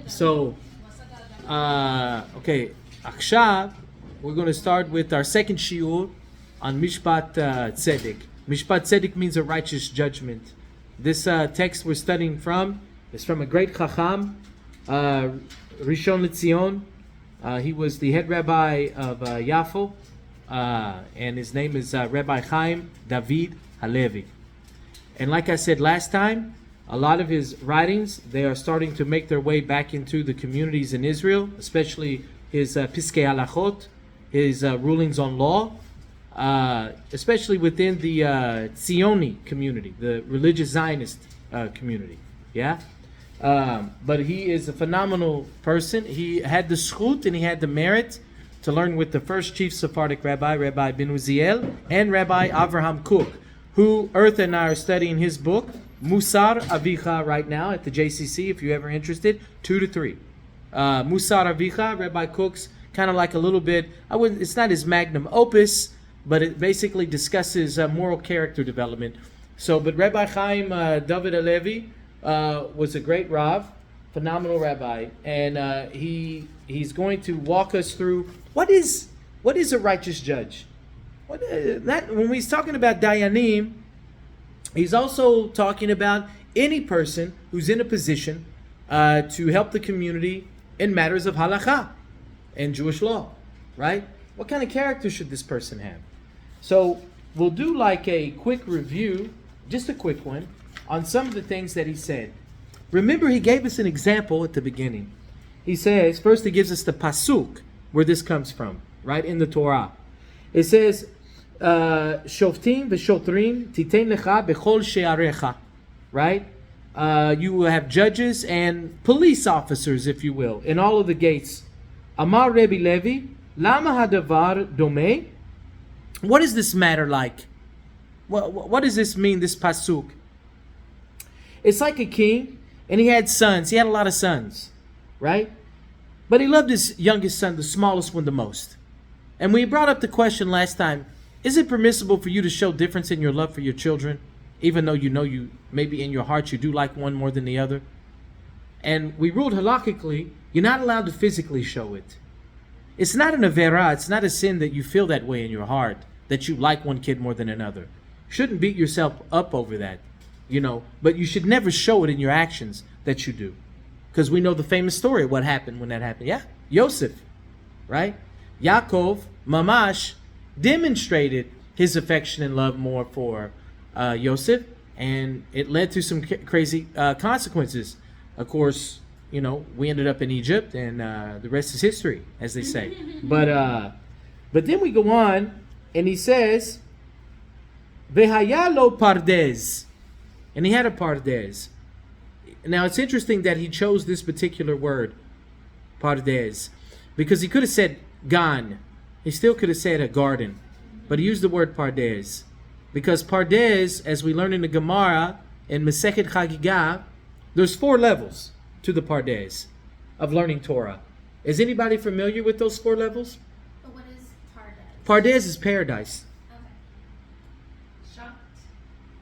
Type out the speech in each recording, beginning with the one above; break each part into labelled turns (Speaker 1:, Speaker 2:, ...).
Speaker 1: So, okay, Akshav, we're going to start with our second shiur on Mishpat Tzedek. Mishpat Tzedek means a righteous judgment. This text we're studying from is from a great Chacham, Rishon LeZion. He was the head rabbi of Yafo, and his name is Rabbi Chaim David Halevi. And like I said last time, a lot of his writings, they are starting to make their way back into the communities in Israel, especially his Piskei Halachot, his rulings on law, especially within the Zioni community, the religious Zionist community. Yeah? But he is a phenomenal person. He had the zchut and he had the merit to learn with the first chief Sephardic rabbi, Rabbi Ben Uziel, and Rabbi Avraham Kook, who Earth and I are studying his book, Musar Avicha, right now at the JCC, if you're ever interested, 2 to 3. Musar Avicha, Rabbi Kook's kind of like a little bit, it's not his magnum opus, but it basically discusses moral character development. So, but Rabbi Chaim David Halevi was a great Rav, phenomenal rabbi, and he's going to walk us through what is a righteous judge. When he's talking about Dayanim, he's also talking about any person who's in a position to help the community in matters of halakha and Jewish law, right? What kind of character should this person have? So we'll do like a quick review, just a quick one, on some of the things that he said. Remember, he gave us an example at the beginning. He says, first he gives us the pasuk, where this comes from, right, in the Torah. It says, Shoftim v'shotrim titein lecha bechol she'arecha, right? You will have judges and police officers, if you will, in all of the gates. Amar Rebbe Levi, lama hadavar domeh? What does this matter like? What does this mean, this pasuk? It's like a king, and he had sons. He had a lot of sons, right? But he loved his youngest son, the smallest one, the most. And we brought up the question last time, is it permissible for you to show difference in your love for your children, even though you maybe in your heart you do like one more than the other? And we ruled halakhically, you're not allowed to physically show it. It's not an avera, it's not a sin that you feel that way in your heart, that you like one kid more than another. You shouldn't beat yourself up over that, but you should never show it in your actions that you do. Because we know the famous story of what happened when that happened. Yeah, Yosef, right? Yaakov, Mamash, demonstrated his affection and love more for Yosef, and it led to some crazy consequences. Of course, we ended up in Egypt, and the rest is history, as they say. But then we go on, and he says, "Vehaya lo pardes," and he had a pardes. Now it's interesting that he chose this particular word, pardes, because he could have said gan. He still could have said a garden, but he used the word pardes, because pardes, as we learn in the Gemara in Masechet Chagigah, there's 4 levels to the pardes of learning Torah. Is anybody familiar with those 4 levels?
Speaker 2: But what is pardes?
Speaker 1: Pardes is paradise.
Speaker 2: Okay.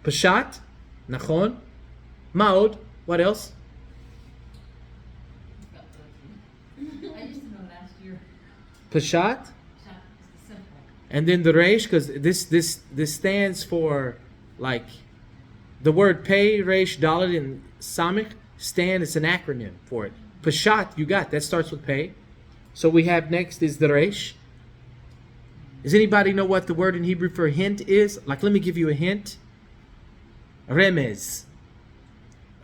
Speaker 1: Pashat, nachon, maod. What else?
Speaker 2: I used to know last year.
Speaker 1: Pashat. And then the reish, because this stands for, like, the word pei, reish, dalet, and samich stand. It's an acronym for it. Pashat, you got that starts with pei. So we have next is the reish. Does anybody know what the word in Hebrew for hint is? Like, let me give you a hint. Remez.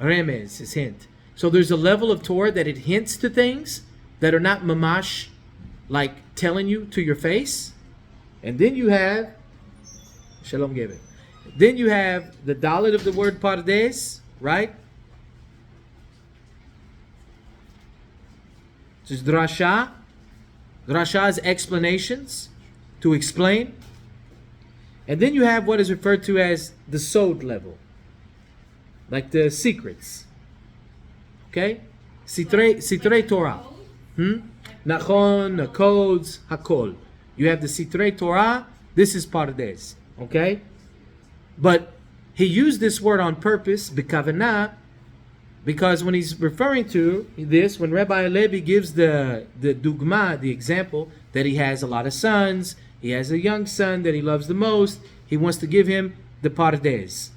Speaker 1: Remez is hint. So there's a level of Torah that it hints to things that are not mamash, like telling you to your face. And then you have, Shalom gave it. Then you have the dalet of the word pardes, right? This is drasha. Drasha is explanations, to explain. And then you have what is referred to as the sod level, like the secrets. Okay? Sitrei Torah. Nachon, the codes, hakol. You have the Sitrei Torah. This is pardes. Okay? But he used this word on purpose, b'kavanah, Because when he's referring to this, when Rabbi Levi gives the dugma, the example, that he has a lot of sons, he has a young son that he loves the most, he wants to give him the pardes.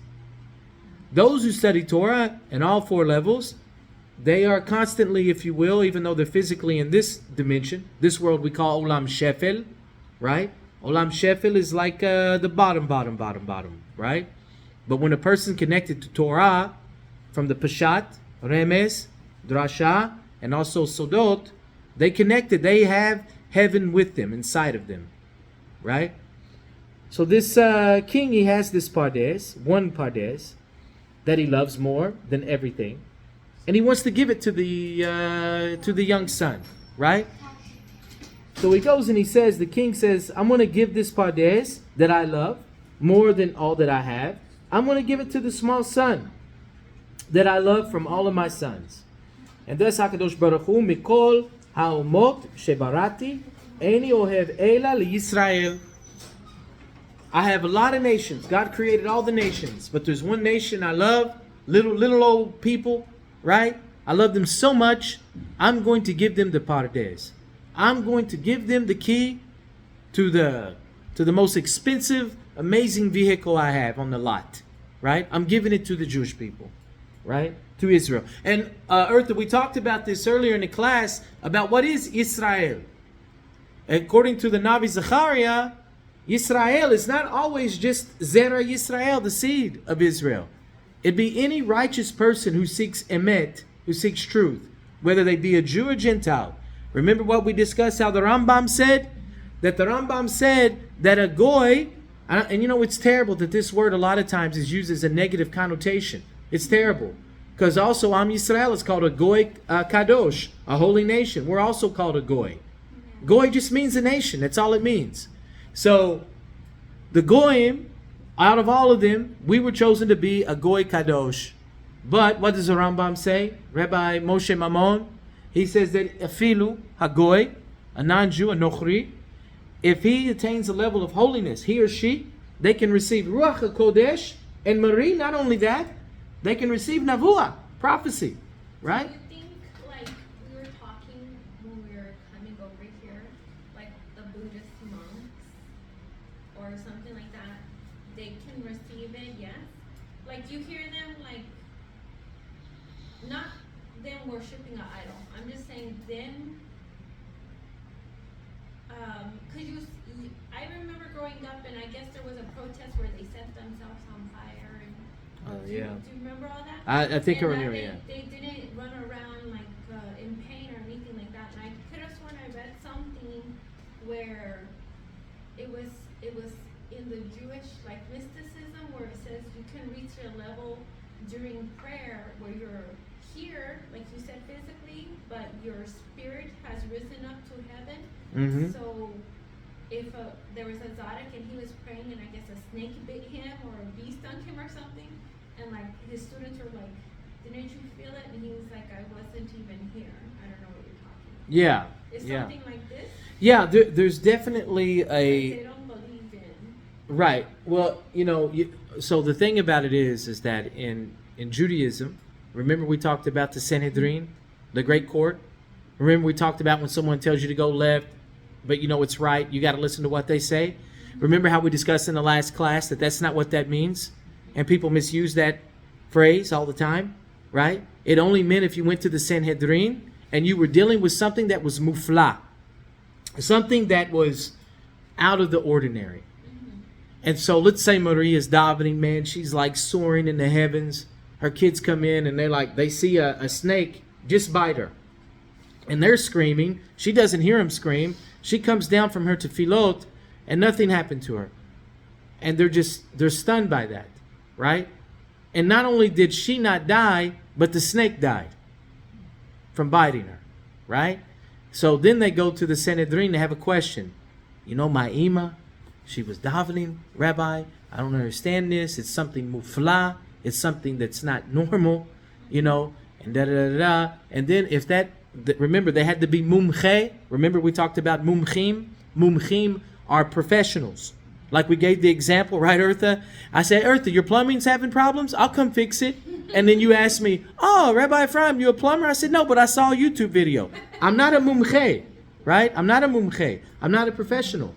Speaker 1: Those who study Torah in all four levels, they are constantly, if you will, even though they're physically in this dimension, this world we call Olam Shefel, right? Olam Shefel is like the bottom, right? But when a person connected to Torah, from the Peshat, Remes, Drasha, and also Sodot, they connected, they have heaven with them, inside of them, right? So this king, he has this pardes, one pardes, that he loves more than everything. And he wants to give it to the young son, right? So he goes and he says, the king says, I'm going to give this pardes that I love more than all that I have. I'm going to give it to the small son that I love from all of my sons. And thus HaKadosh Baruch Hu, Mikol ha'umot shebarati, Eini ohev ela liYisrael. I have a lot of nations. God created all the nations, but there's one nation I love, little old people, right? I love them so much, I'm going to give them the pardes. I'm going to give them the key to the most expensive, amazing vehicle I have on the lot, right? I'm giving it to the Jewish people, right? To Israel. And Eartha, we talked about this earlier in the class about what is Israel. According to the Navi Zechariah, Yisrael is not always just Zera Yisrael, the seed of Israel. It'd be any righteous person who seeks emet, who seeks truth, whether they be a Jew or Gentile. Remember what we discussed, how the Rambam said? That the Rambam said that a goy, and you know it's terrible that this word a lot of times is used as a negative connotation. It's terrible. Because also Am Yisrael is called a goy kadosh, a holy nation. We're also called a goy. Goy just means a nation, that's all it means. So, the Goyim, out of all of them, we were chosen to be a Goy Kadosh. But, what does the Rambam say? Rabbi Moshe Mamon, he says that Afilu, HaGoy, a non-Jew, a Nochri, if he attains a level of holiness, he or she, they can receive Ruach HaKodesh, and Marie, not only that, they can receive Navuah, prophecy, right?
Speaker 2: Do you think, like, we were talking when we were coming over here, like the Buddhist monks or something like that, they can receive it, yes? Like, you hear them, like, not them worshiping an idol. I'm just saying them, because I remember growing up, and I guess there was a protest where they set themselves on fire. And
Speaker 1: Yeah.
Speaker 2: Do you remember all that?
Speaker 1: I think I
Speaker 2: And
Speaker 1: remember,
Speaker 2: that
Speaker 1: yeah.
Speaker 2: They didn't run around like in pain or anything like that. And I could have sworn I read something where it was in the Jewish like mysticism where it says you can reach a level during prayer where you're here, like you said physically, but your spirit has risen up to heaven.
Speaker 1: Mm-hmm.
Speaker 2: So if there was a Zadok and he was praying and I guess a snake bit him or a bee stung him or something, and like his students were like, didn't you feel it? And he was like, I wasn't even here. I don't know what you're talking about.
Speaker 1: Yeah.
Speaker 2: Is
Speaker 1: Yeah.
Speaker 2: something like this?
Speaker 1: Yeah, there's definitely
Speaker 2: They
Speaker 1: a...
Speaker 2: don't believe in.
Speaker 1: Right. Well, you know, so the thing about it is that in Judaism, remember we talked about the Sanhedrin, the great court? Remember we talked about when someone tells you to go left, but you know it's right, you got to listen to what they say? Remember how we discussed in the last class that that's not what that means? And people misuse that phrase all the time, right? It only meant if you went to the Sanhedrin and you were dealing with something that was mufla, something that was out of the ordinary. And so let's say Maria's davening, man, she's like soaring in the heavens. Her kids come in and they see a snake just bite her. And they're screaming. She doesn't hear them scream. She comes down from her tefillot and nothing happened to her. And they're stunned by that, right? And not only did she not die, but the snake died from biting her, right? So then they go to the Sanhedrin to have a question. You know, my ima, she was davening, Rabbi, I don't understand this. It's something mufla. It's something that's not normal, you know, and da-da-da-da. And then if remember, they had to be mumche. Remember we talked about mumchim? Mumchim are professionals. Like we gave the example, right, Eartha? I said, Eartha, your plumbing's having problems? I'll come fix it. And then you ask me, oh, Rabbi Ephraim, you a plumber? I said, no, but I saw a YouTube video. I'm not a mumche, right? I'm not a mumche. I'm not a professional.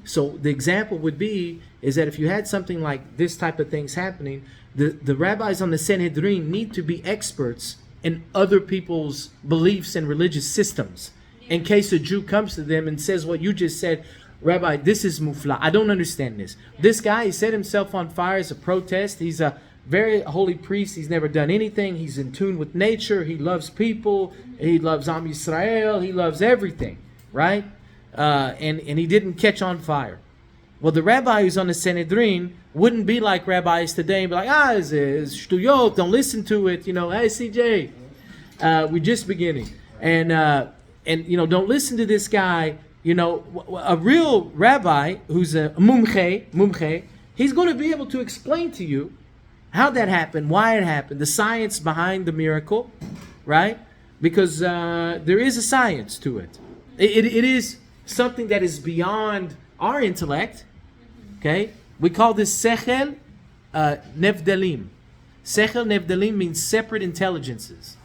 Speaker 1: So the example would be, is that if you had something like this type of things happening, the rabbis on the Sanhedrin need to be experts in other people's beliefs and religious systems. In case a Jew comes to them and says what you just said, Rabbi, this is mufla. I don't understand this. This guy, he set himself on fire as a protest. He's a very holy priest. He's never done anything. He's in tune with nature. He loves people. He loves Am Yisrael. He loves everything, right? And he didn't catch on fire. Well, the rabbi who's on the Sanhedrin wouldn't be like rabbis today and be like, it's shtuyot, don't listen to it. Hey, CJ, we're just beginning. And don't listen to this guy. A real rabbi who's a mumche, he's going to be able to explain to you how that happened, why it happened, the science behind the miracle, right? Because there is a science to it. It is something that is beyond our intellect. Okay, we call this sechel nevdelim. Sechel nevdelim means separate intelligences,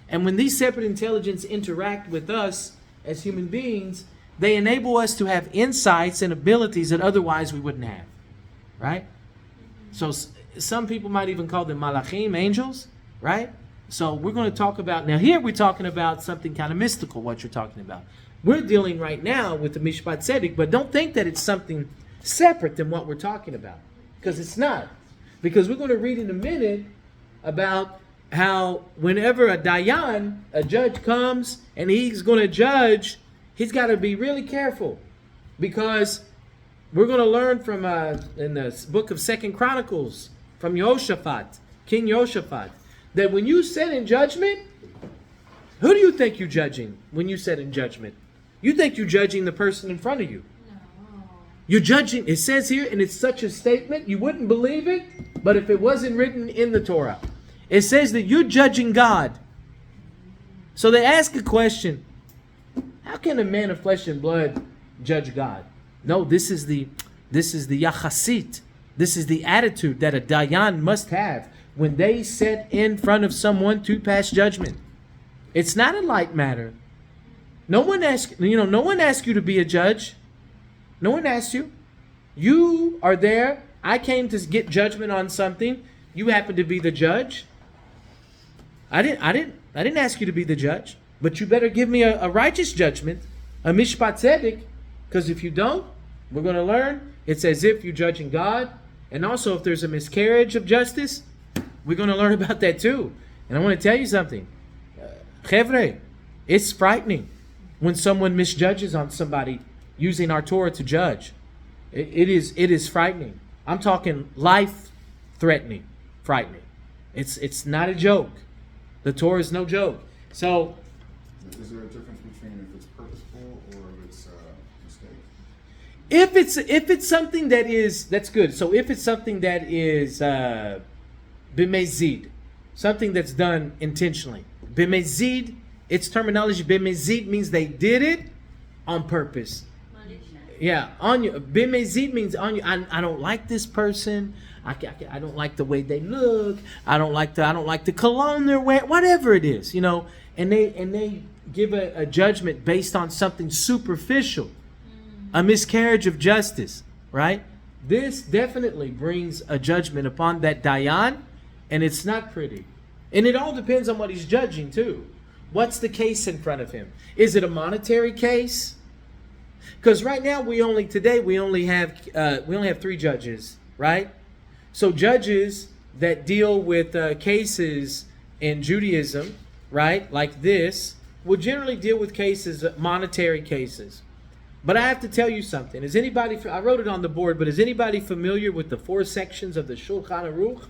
Speaker 1: and when these separate intelligences interact with us as human beings, they enable us to have insights and abilities that otherwise we wouldn't have, right? So some people might even call them malachim, angels, right? So we're going to talk about, now here we're talking about something kind of mystical, what you're talking about. We're dealing right now with the Mishpat Tzedek, but don't think that it's something separate than what we're talking about, because it's not. Because we're going to read in a minute about how whenever a dayan, a judge comes and he's going to judge, he's got to be really careful, because we're going to learn from in the book of 2 Chronicles from Yehoshaphat, King Yehoshaphat, that when you sit in judgment, who do you think you're judging when you sit in judgment? You think you're judging the person in front of you. You're judging, it says here, and it's such a statement, you wouldn't believe it, but if it wasn't written in the Torah, it says that you're judging God. So they ask a question, how can a man of flesh and blood judge God? No, this is the yachasit. This is the attitude that a dayan must have when they sit in front of someone to pass judgment. It's not a light matter. No one asks you to be a judge. No one asks you. You are there. I came to get judgment on something. You happen to be the judge. I didn't ask you to be the judge. But you better give me a righteous judgment, a Mishpat Tzedek, because if you don't, we're going to learn it's as if you're judging God. And also, if there's a miscarriage of justice, we're going to learn about that too. And I want to tell you something. Chevre, it's frightening when someone misjudges on somebody using our Torah to judge. It is frightening. I'm talking life-threatening, frightening. It's not a joke. The Torah is no joke. So,
Speaker 3: is there a difference between if it's purposeful or if it's a mistake?
Speaker 1: If it's something that is, that's good. So if it's something that is b'mezid, something that's done intentionally. B'mezid, its terminology, b'mezid means they did it on purpose. Yeah, on you. B'mezid means on you. I don't like this person. I don't like the way they look. I don't like the cologne they're wearing. Whatever it is, and they give a judgment based on something superficial, a miscarriage of justice, right? This definitely brings a judgment upon that dayan, and it's not pretty. And it all depends on what he's judging too. What's the case in front of him? Is it a monetary case? Because right now we only have 3 judges, right? So judges that deal with cases in Judaism, right, like this, will generally deal with cases, monetary cases. But I have to tell you something. I wrote it on the board, but is anybody familiar with the 4 sections of the Shulchan Aruch?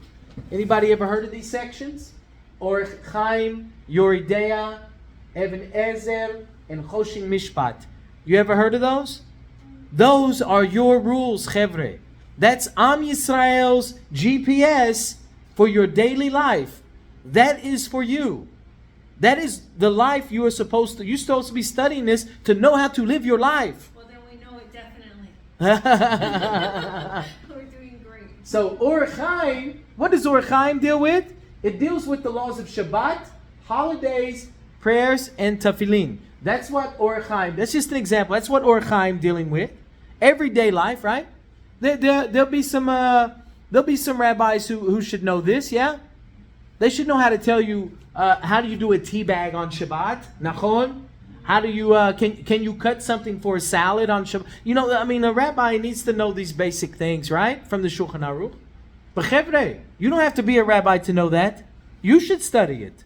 Speaker 1: Anybody ever heard of these sections? Orech Chaim, Yoridea, Even Ezer, and Choshin Mishpat. You ever heard of those? Those are your rules, Chevre. That's Am Yisrael's GPS for your daily life. That is for you. That is the life you're supposed to be studying this to know how to live your life.
Speaker 2: Well, then we know it definitely. We're doing great.
Speaker 1: So Orech Chaim, what does Orech Chaim deal with? It deals with the laws of Shabbat, holidays, prayers, and tefillin. That's what Orach Chaim, that's just an example. That's what Orach Chaim dealing with. Everyday life, right? There'll be some rabbis who should know this, yeah? They should know how to tell you how do you do a tea bag on Shabbat, nachon? How do you can you cut something for a salad on Shabbat? You know, I mean, a rabbi needs to know these basic things, right? From the Shulchan Aruch. But chevre, you don't have to be a rabbi to know that. You should study it.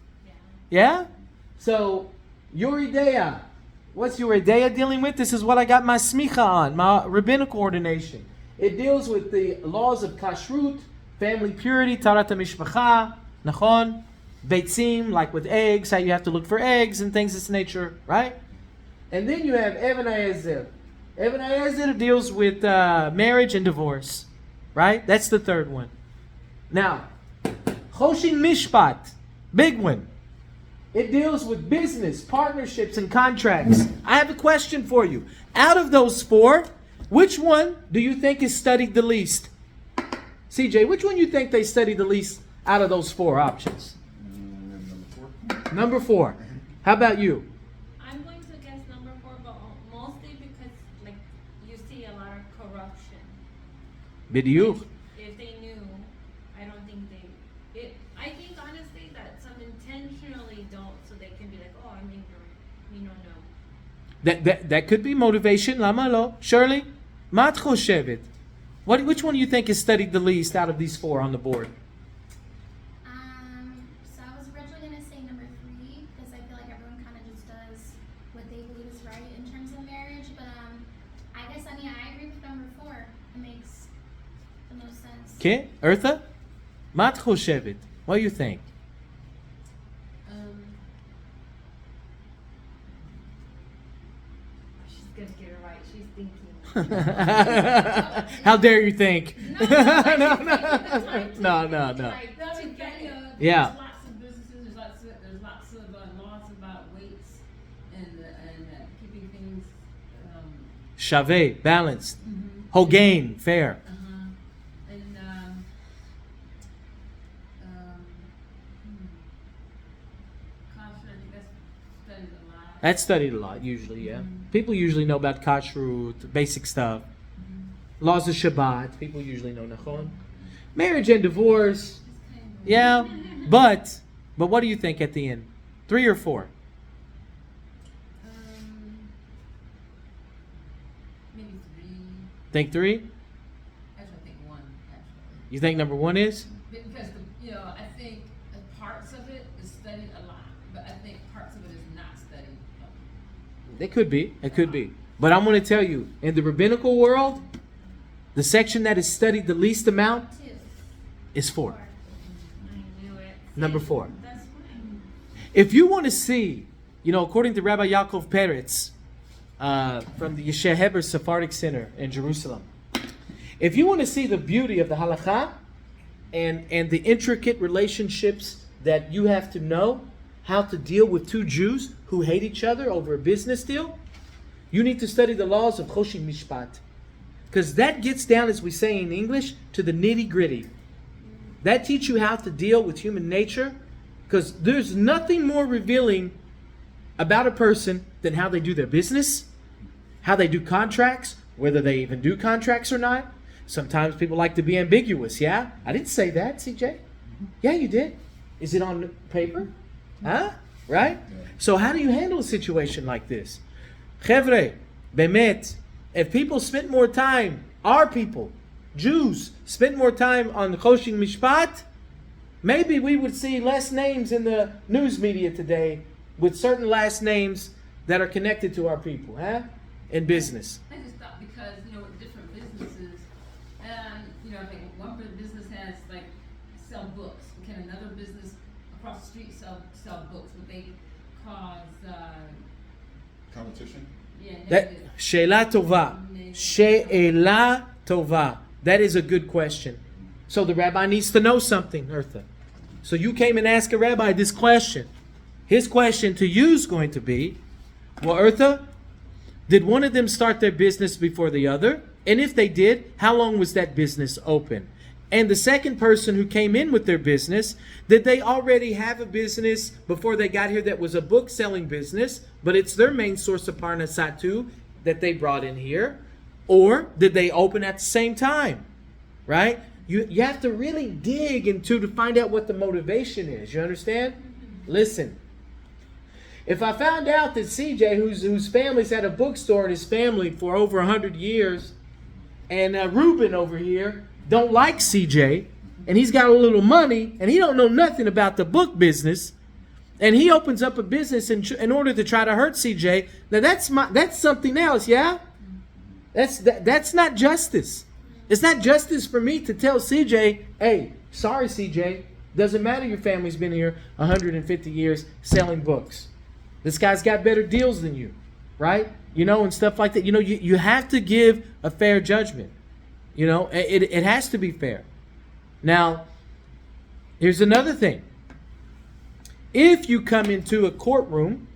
Speaker 1: Yeah? So, your ideya. What's your ideya dealing with? This is what I got my smicha on, my rabbinical ordination. It deals with the laws of kashrut, family purity, tarat mishpacha, nachon, beitzim, like with eggs, how you have to look for eggs and things of this nature, right? And then you have Even HaEzer. Even HaEzer deals with marriage and divorce, right? That's the third one. Now, Choshin Mishpat, big one. It deals with business, partnerships, and contracts. I have a question for you. Out of those four, which one do you think is studied the least? CJ, which one you think they study the least out of those four options? Number four. How about you?
Speaker 2: I'm going to guess number 4, but mostly because like you see a lot of corruption.
Speaker 1: Bidiyuch.
Speaker 2: If they knew, I don't think they. I think honestly that some intentionally don't, so they can be like, oh, I'm ignorant. We don't know.
Speaker 1: That could be motivation. Lama lo. Shirley, mat choshevet. Which one do you think is studied the least out of these four on the board?
Speaker 4: So I was originally going to say number 3 because I feel like everyone kind of just does what they believe is right in terms of marriage. But I guess I agree with number 4. It makes the most sense.
Speaker 1: Okay, Eartha, mat choshevet. What do you think?
Speaker 2: She's gonna get it right. She's thinking.
Speaker 1: How dare you think? No. Yeah.
Speaker 5: There's lots of businesses. There's lots of laws about weights and keeping things.
Speaker 1: Shaveh, balanced. Hogain, fair.
Speaker 5: And kosher, I think that's studied a lot.
Speaker 1: That's studied a lot, usually, yeah. People usually know about kashrut, basic stuff. Laws of Shabbat, people usually know nachon. Marriage and divorce, yeah. But what do you think at the end? 3 or 4?
Speaker 5: Maybe 3.
Speaker 1: Think 3?
Speaker 5: Actually, I think 1. Actually,
Speaker 1: You think number 1 is?
Speaker 5: because I think parts of it is studied a lot, but I think parts of it is not studied.
Speaker 1: It could be. It could be. But I'm going to tell you, in the rabbinical world, the section that is studied the least amount
Speaker 4: 2.
Speaker 1: is 4.
Speaker 2: I knew it.
Speaker 1: Number 4.
Speaker 2: That's fine.
Speaker 1: If you want to see, according to Rabbi Yaakov Peretz, from the Yeshua Heber Sephardic Center in Jerusalem, if you want to see the beauty of the halakha and the intricate relationships that you have to know how to deal with 2 Jews who hate each other over a business deal, you need to study the laws of Choshin Mishpat. Because that gets down, as we say in English, to the nitty-gritty. That teaches you how to deal with human nature. Because there's nothing more revealing about a person than how they do their business, how they do contracts, whether they even do contracts or not. Sometimes people like to be ambiguous, yeah? I didn't say that, CJ. Yeah, you did. Is it on paper? Huh? Right? So how do you handle a situation like this? Chevre, bemet, if people spent more time, our people, Jews, spent more time on Choshin Mishpat, maybe we would see less names in the news media today with certain last names that are connected to our people, in business.
Speaker 5: I just thought because, with different businesses, and, I think one business has, sell books. Can another business across the street sell books? Would they cause,
Speaker 3: Competition?
Speaker 1: That She'ela tova. She'ela tova. That is a good question. So the rabbi needs to know something, Eartha. So you came and asked a rabbi this question. His question to you is going to be, well, Eartha, did one of them start their business before the other? And if they did, how long was that business open? And the second person who came in with their business, did they already have a business before they got here that was a book selling business, but it's their main source of parnasah too that they brought in here? Or did they open at the same time? Right? You have to really dig into to find out what the motivation is. You understand? Listen. If I found out that CJ, whose family's had a bookstore in his family for over 100 years, and Ruben over here don't like CJ, and he's got a little money, and he don't know nothing about the book business, and he opens up a business in order to try to hurt CJ, now that's something else, yeah? That's not justice. It's not justice for me to tell CJ, hey, sorry CJ, doesn't matter your family's been here 150 years selling books. This guy's got better deals than you, right? You know, and stuff like that. You know, you have to give a fair judgment. You know, it has to be fair. Now, here's another thing. If you come into a courtroom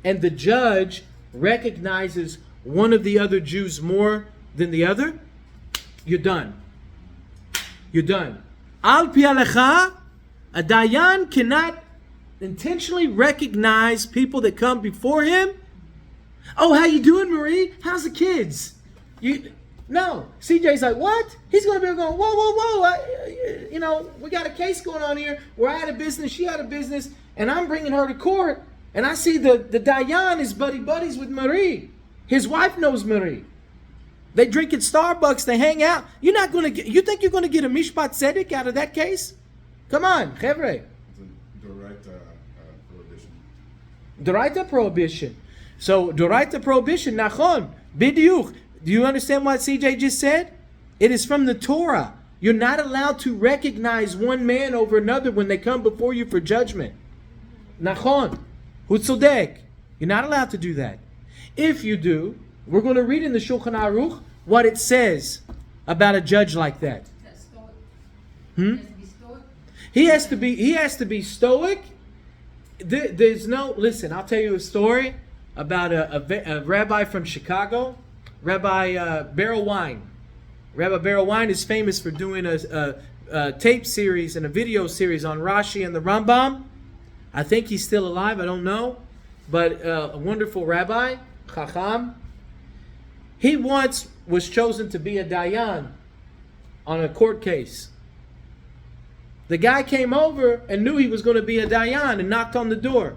Speaker 1: and the judge recognizes one of the other Jews more than the other, you're done. You're done. Al pi halacha, a dayan cannot intentionally recognize people that come before him. Oh, how you doing, Marie? How's the kids? No. CJ's like, what? He's going to be going, whoa. We got a case going on here. We're out of business. She out of business. And I'm bringing her to court. And I see the Dayan is buddies with Marie. His wife knows Marie. They drink at Starbucks. They hang out. You think you're going to get a Mishpat Tzedek out of that case? Come on, Chevre. Doraita prohibition. So, Doraita prohibition, nachon, bidiyuch. Do you understand what CJ just said? It is from the Torah. You're not allowed to recognize one man over another when they come before you for judgment. Nachon, hutzodek. You're not allowed to do that. If you do, we're going to read in the Shulchan Aruch what it says about a judge like that. He has to be stoic. There's no, listen, I'll tell you a story about a rabbi from Chicago, Rabbi Barrel Wine. Rabbi Barrel Wine is famous for doing a tape series and a video series on Rashi and the Rambam. I think he's still alive, I don't know. But a wonderful rabbi, Chacham. He once was chosen to be a Dayan on a court case. The guy came over and knew he was going to be a Dayan and knocked on the door.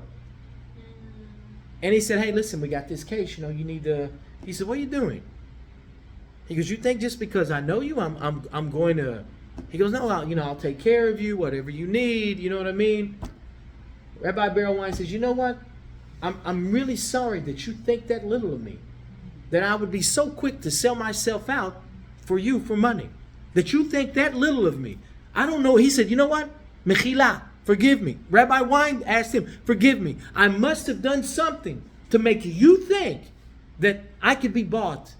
Speaker 1: And he said, hey, listen, we got this case, you need to... He said, what are you doing? He goes, you think just because I know you, I'm going to... He goes, no, I'll take care of you, whatever you need, you know what I mean? Rabbi Barrel Wine says, you know what? I'm really sorry that you think that little of me. That I would be so quick to sell myself out for you for money. That you think that little of me. I don't know. He said, you know what? Mechila, forgive me. Rabbi Wine asked him, forgive me. I must have done something to make you think that I could be bought.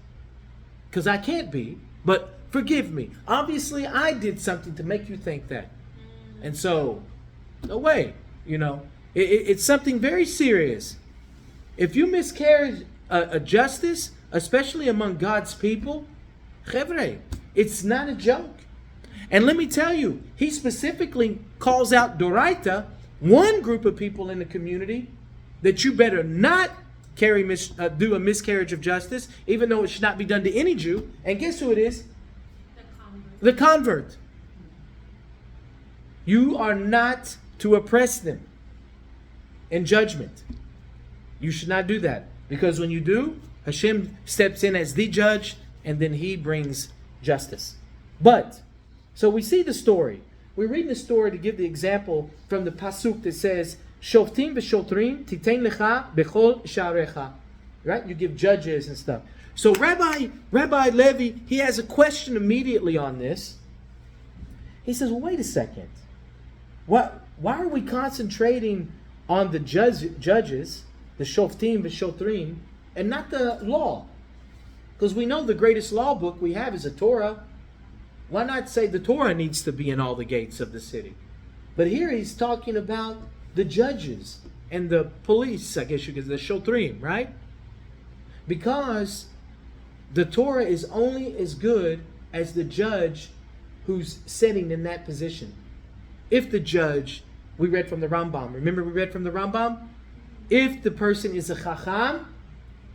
Speaker 1: Because I can't be, but forgive me. Obviously, I did something to make you think that. And so, no way, It's something very serious. If you miscarry a justice, especially among God's people, chevre, it's not a joke. And let me tell you, he specifically calls out Doraita, one group of people in the community, that you better not do a miscarriage of justice, even though it should not be done to any Jew. And guess who it is? The convert. You are not to oppress them in judgment. You should not do that. Because when you do, Hashem steps in as the judge, and then he brings justice. But, so we see the story. We're reading the story to give the example from the pasuk that says, Shoftim v'shotrim titein lecha bechol sha'arecha. Right? You give judges and stuff. So Rabbi Levi, he has a question immediately on this. He says, well, wait a second. Why are we concentrating on the judges, the Shoftim v'shotrim, and not the law? Because we know the greatest law book we have is a Torah. Why not say the Torah needs to be in all the gates of the city? But here he's talking about the judges and the police, I guess you could say, the Shotrim, right? Because the Torah is only as good as the judge who's sitting in that position. If the judge, we read from the Rambam. Remember we read from the Rambam? If the person is a chacham,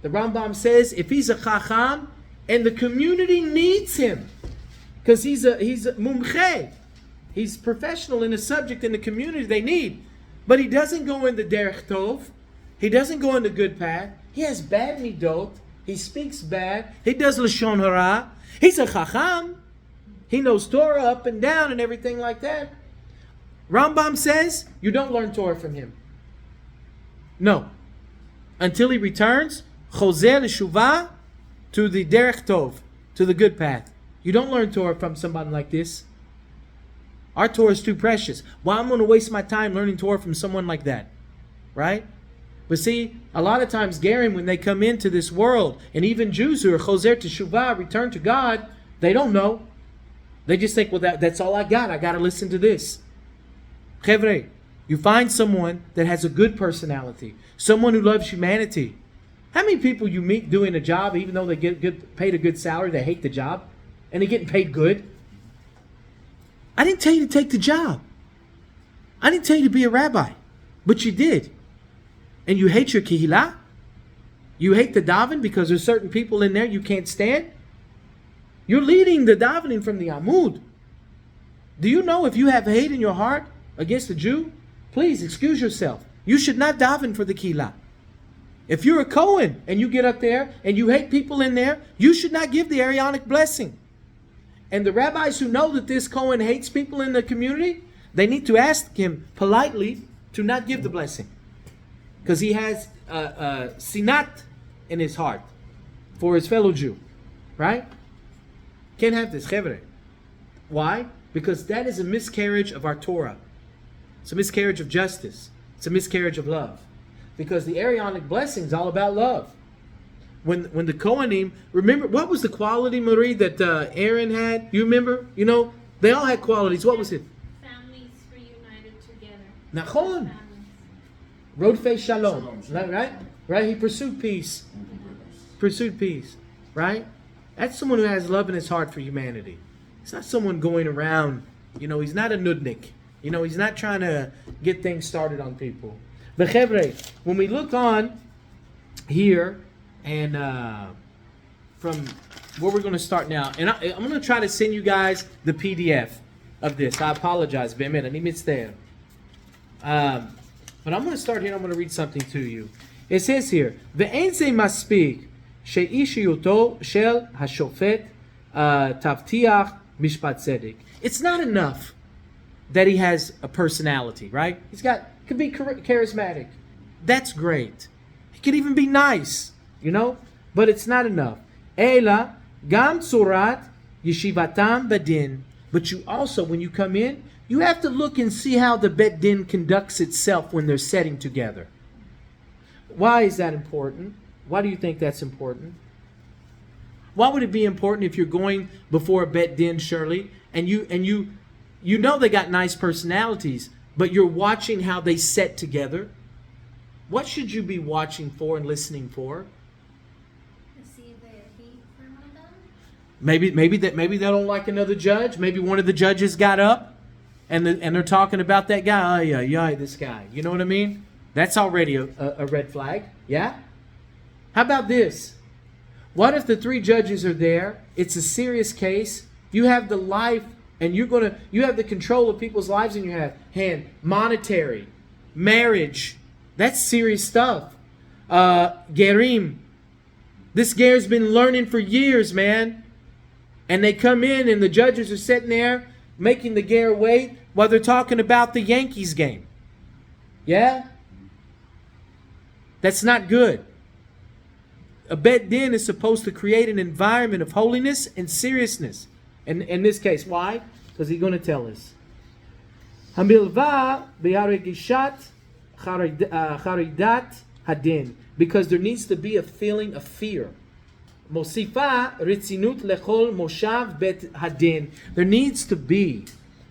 Speaker 1: the Rambam says, if he's a chacham and the community needs him, because he's a mumche, he's professional in a subject in the community they need, but he doesn't go in the derech tov, he doesn't go in the good path, he has bad midot, he speaks bad, he does lashon hara, he's a chacham, he knows Torah up and down and everything like that. Rambam says, you don't learn Torah from him. No. Until he returns, chozer l'shuvah, to the derech tov, to the good path. You don't learn Torah from somebody like this. Our Torah is too precious. Why am I going to waste my time learning Torah from someone like that? Right? But see, a lot of times, Gerim, when they come into this world, and even Jews who are chozer teshuvah, return to God, they don't know. They just think, well, that's all I got. I got to listen to this. Chevre, you find someone that has a good personality, someone who loves humanity. How many people you meet doing a job, even though they get paid a good salary, they hate the job, and they're getting paid good? I didn't tell you to take the job. I didn't tell you to be a rabbi, but you did. And you hate your kehillah? You hate the daven because there's certain people in there you can't stand? You're leading the davening from the Amud. Do you know if you have hate in your heart against a Jew, please excuse yourself. You should not daven for the kehillah. If you're a Kohen and you get up there and you hate people in there, you should not give the Aaronic blessing. And the rabbis who know that this Kohen hates people in the community, they need to ask him politely to not give the blessing. Because he has sinat in his heart for his fellow Jew. Right? Can't have this, chevre. Why? Because that is a miscarriage of our Torah. It's a miscarriage of justice. It's a miscarriage of love. Because the Aaronic blessing is all about love. When the Kohanim, remember, what was the quality, Marie, that Aaron had? You remember? You know, they all had qualities. What was it?
Speaker 2: Families reunited together.
Speaker 1: Nachon.
Speaker 2: Families.
Speaker 1: Rodfei Shalom. Right? Right? He pursued peace. Pursued peace. Right? That's someone who has love in his heart for humanity. It's not someone going around, you know, he's not a nudnik. You know, he's not trying to get things started on people. But chevre, when we look on here, and from where we're going to start now, and I'm going to try to send you guys the PDF of this. I apologize, Bemet, I need it's there. But I'm going to start here and I'm going to read something to you. It says here, Ve'en ze maspik she'ishiyuto shel hashofet tavtiach mishpat tzedek. It's not enough that he has a personality, right? Could be charismatic. That's great. He could even be nice, you know? But it's not enough. Ela gam tzurat yeshivatam bedin. But you also, when you come in, you have to look and see how the bet din conducts itself when they're sitting together. Why is that important? Why do you think that's important? Why would it be important if you're going before a bet din, Shirley, and you know they got nice personalities, but you're watching how they sit together? What should you be watching for and listening for?
Speaker 4: To see if they have heat for one of them.
Speaker 1: Maybe they don't like another judge. Maybe one of the judges got up and they're talking about that guy. Oh, yeah, this guy. You know what I mean? That's already a red flag. Yeah? How about this? What if the three judges are there? It's a serious case. You have the life and you have the control of people's lives in your hand. Monetary, marriage. That's serious stuff. Gerim. This ger's been learning for years, man. And they come in and the judges are sitting there making the ger wait while they're talking about the Yankees game. Yeah? That's not good. A bet din is supposed to create an environment of holiness and seriousness. And in this case, why? Because he's going to tell us. Hamilva be'aregishat charidat hadin. Because there needs to be a feeling of fear. Mosifa ritzinut lechol moshav bet hadin. There needs to be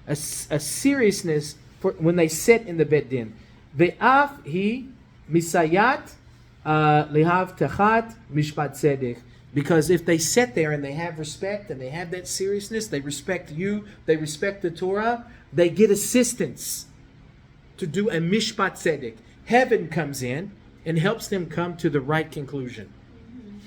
Speaker 1: a seriousness for when they sit in the bet din. Ve'af hi misayat lehav tachat mishpat tzedek. Because if they sit there and they have respect and they have that seriousness, they respect you, they respect the Torah, they get assistance to do a Mishpat Tzedek. Heaven comes in and helps them come to the right conclusion.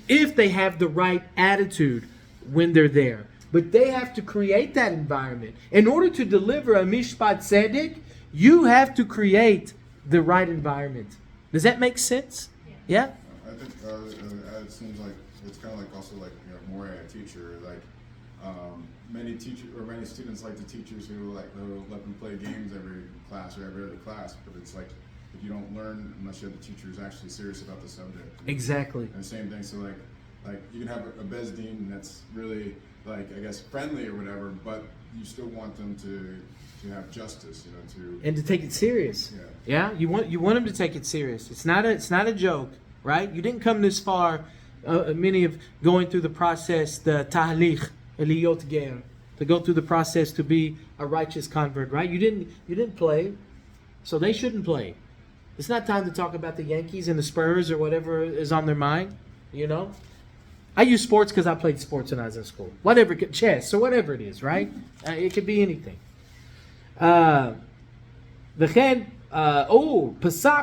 Speaker 1: If they have the right attitude when they're there. But they have to create that environment. In order to deliver a Mishpat Tzedek, you have to create the right environment. Does that make sense? Yeah?
Speaker 3: I think it seems like it's kind of like also like, you know, more a teacher, like many students like the teachers who like who let them play games every class or every other class, but it's like if you don't learn unless you have the teacher who's actually serious about the subject.
Speaker 1: Exactly.
Speaker 3: And the same thing, so like you can have a bezdin that's really like I guess friendly or whatever, but you still want them to have justice, you know,
Speaker 1: and to take it serious.
Speaker 3: Yeah.
Speaker 1: Yeah, you want them to take it serious. It's not a joke, right? You didn't come this far. Many of going through the process, the tahlich, eliyot ger, to go through the process to be a righteous convert, right? You didn't play, so they shouldn't play. It's not time to talk about the Yankees and the Spurs or whatever is on their mind, you know. I use sports because I played sports when I was in school. Whatever, chess or whatever it is, right? It could be anything. Pasak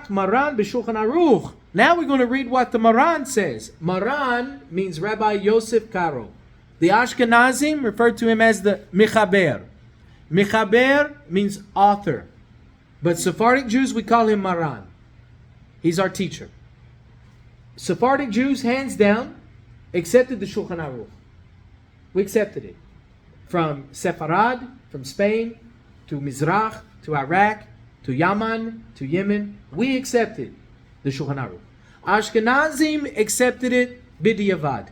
Speaker 1: Maran b'Shulchan Aruch. Now we're going to read what the Maran says. Maran means Rabbi Yosef Karo. The Ashkenazim referred to him as the Mechaber. Mechaber means author. But Sephardic Jews, we call him Maran. He's our teacher. Sephardic Jews, hands down, accepted the Shulchan Aruch. We accepted it. From Sepharad, from Spain, to Mizrach, to Iraq, to Yaman, to Yemen, we accepted the Shulchan Aruch. Ashkenazim accepted it b'diavad,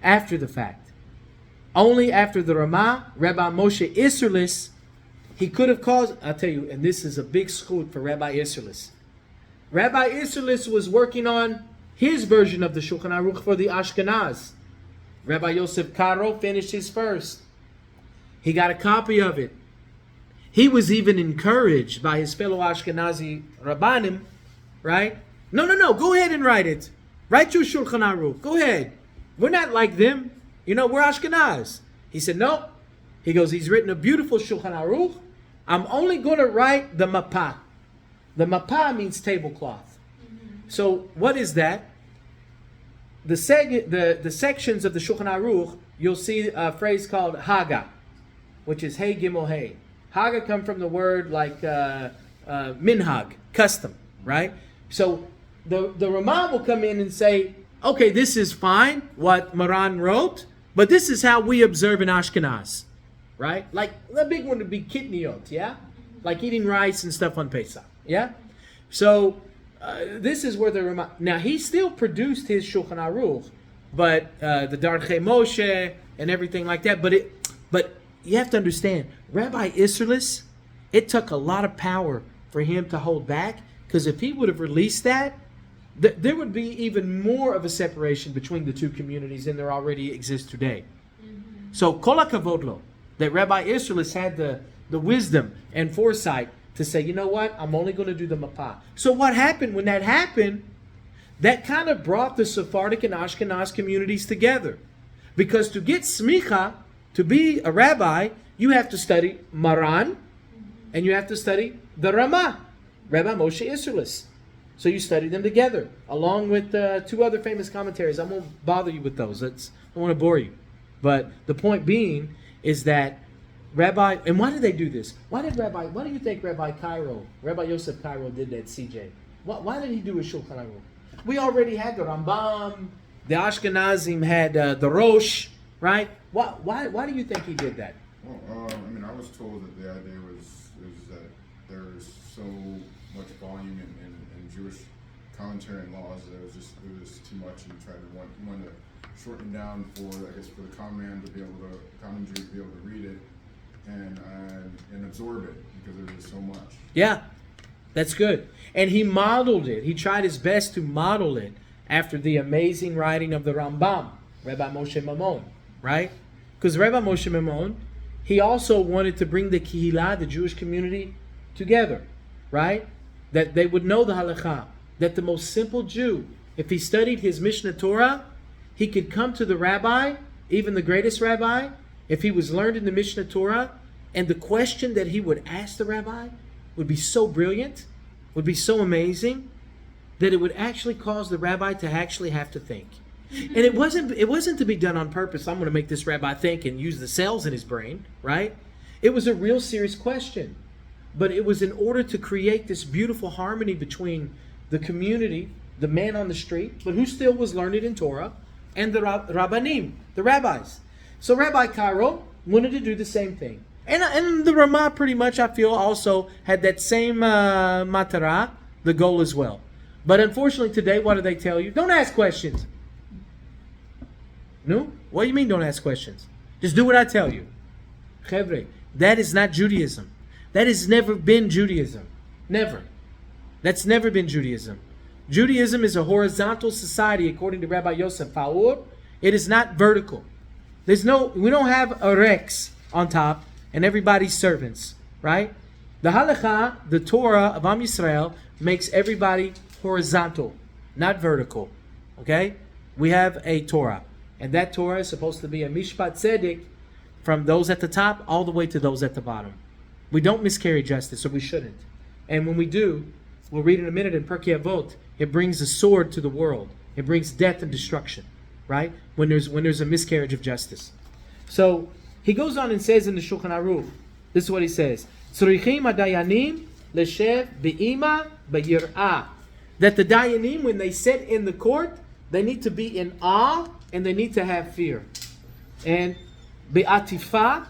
Speaker 1: after the fact. Only after the Ramah, Rabbi Moshe Isserlis, he could have caused, I'll tell you, and this is a big schut for Rabbi Isserlis. Rabbi Isserlis was working on his version of the Shulchan Aruch for the Ashkenaz. Rabbi Yosef Karo finished his first. He got a copy of it. He was even encouraged by his fellow Ashkenazi Rabbanim, right? No, go ahead and write it. Write your Shulchan Aruch. Go ahead. We're not like them. You know, we're Ashkenaz. He said, no. He goes, he's written a beautiful Shulchan Aruch. I'm only going to write the Mapah. The Mapah means tablecloth. So what is that? The sections of the Shulchan Aruch, you'll see a phrase called Haga, which is Hey Gimel Hey. Haga come from the word like minhag, custom, right? So the Ramah will come in and say, okay, this is fine, what Maran wrote, but this is how we observe in Ashkenaz, right? Like the big one would be kitniot, yeah? Like eating rice and stuff on Pesach, yeah? So this is where the Ramah, now he still produced his Shulchan Aruch, but the Darchei Moshe and everything like that, but you have to understand, Rabbi Isserlis, it took a lot of power for him to hold back, because if he would have released that, there would be even more of a separation between the two communities than there already exists today. So, kol hakavod lo, that Rabbi Isserlis had the wisdom and foresight to say, you know what, I'm only going to do the Mapah. So what happened when that happened, that kind of brought the Sephardic and Ashkenaz communities together. Because to get smicha, to be a rabbi, you have to study Maran, and you have to study the Ramah, Rabbi Moshe Isserlis. So you study them together, along with two other famous commentaries. I won't bother you with those. I don't want to bore you. But the point being is that Rabbi, and why did they do this? Why do you think Rabbi Yosef Cairo did that, CJ? Why did he do a Shulchan Aruch? We already had the Rambam, the Ashkenazim had the Rosh, right? Why do you think he did that?
Speaker 3: Well, I was told that the idea was that there's so much volume in Jewish commentary and laws that it was too much, and he wanted to shorten down for the common man to be able to, common Jew to be able to read it and absorb it, because there was so much.
Speaker 1: Yeah, that's good. And he modeled it. He tried his best to model it after the amazing writing of the Rambam, Rabbi Moshe Maimon, right? Because Rabbi Moshe Maimon, he also wanted to bring the Kehillah, the Jewish community, together, right? That they would know the halakha. That the most simple Jew, if he studied his Mishnah Torah, he could come to the rabbi, even the greatest rabbi, if he was learned in the Mishnah Torah, and the question that he would ask the rabbi would be so brilliant, would be so amazing, that it would actually cause the rabbi to actually have to think. And it wasn't to be done on purpose. I'm going to make this rabbi think and use the cells in his brain, right? It was a real serious question. But it was in order to create this beautiful harmony between the community, the man on the street, but who still was learned in Torah, and the Rabbanim, the rabbis. So Rabbi Cairo wanted to do the same thing. And the Ramah pretty much, I feel, also had that same matara, the goal as well. But unfortunately today, what do they tell you? Don't ask questions. No? What do you mean don't ask questions? Just do what I tell you. Chevre, that is not Judaism. That has never been Judaism. Never. That's never been Judaism. Judaism is a horizontal society according to Rabbi Yosef Faur. It is not vertical. We don't have a rex on top and everybody's servants, right? The halakha, the Torah of Am Yisrael, makes everybody horizontal, not vertical. Okay? We have a Torah. And that Torah is supposed to be a Mishpat Tzedek from those at the top all the way to those at the bottom. We don't miscarry justice, or we shouldn't. And when we do, we'll read in a minute in Pirkei Avot, it brings a sword to the world. It brings death and destruction, right? When there's a miscarriage of justice. So he goes on and says in the Shulchan Aruch, this is what he says: Tzrichim hadayanim leshev be'ima b'yir'ah. That the dayanim, when they sit in the court, they need to be in awe and they need to have fear. And be'atifa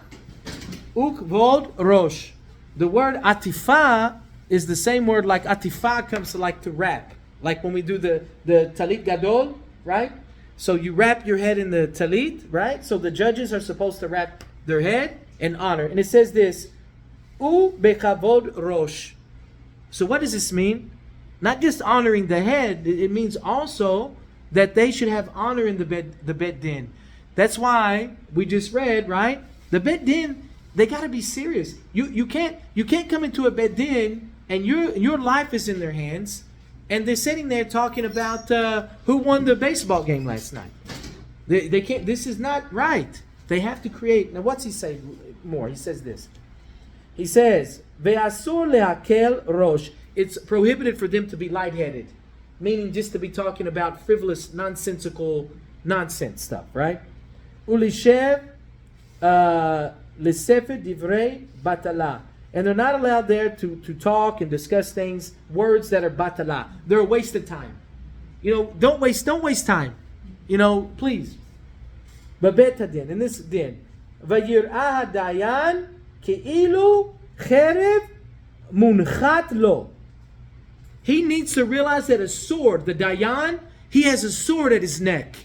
Speaker 1: ukvod rosh. The word atifa is the same word like atifa comes to like to wrap. Like when we do the talit gadol, right? So you wrap your head in the talit, right? So the judges are supposed to wrap their head in honor. And it says this, u bekavod rosh. So what does this mean? Not just honoring the head, it means also that they should have honor in the bet din. That's why we just read, right? The bet din, they got to be serious. You can't come into a bet din and your life is in their hands, and they're sitting there talking about who won the baseball game last night. They can't. This is not right. They have to create. Now, what's he say more? He says this. He says, "Ve'asur lehakel rosh." It's prohibited for them to be lightheaded, meaning just to be talking about frivolous, nonsensical nonsense stuff, right? Ulishev lesefer divrei batala. And they're not allowed there to talk and discuss things, words that are batala. They're a waste of time. Don't waste time. Please. Babet hadin, in this din. Vayir'ah dayan ke'ilu cherev munchat lo. He needs to realize that a sword, the dayan, he has a sword at his neck.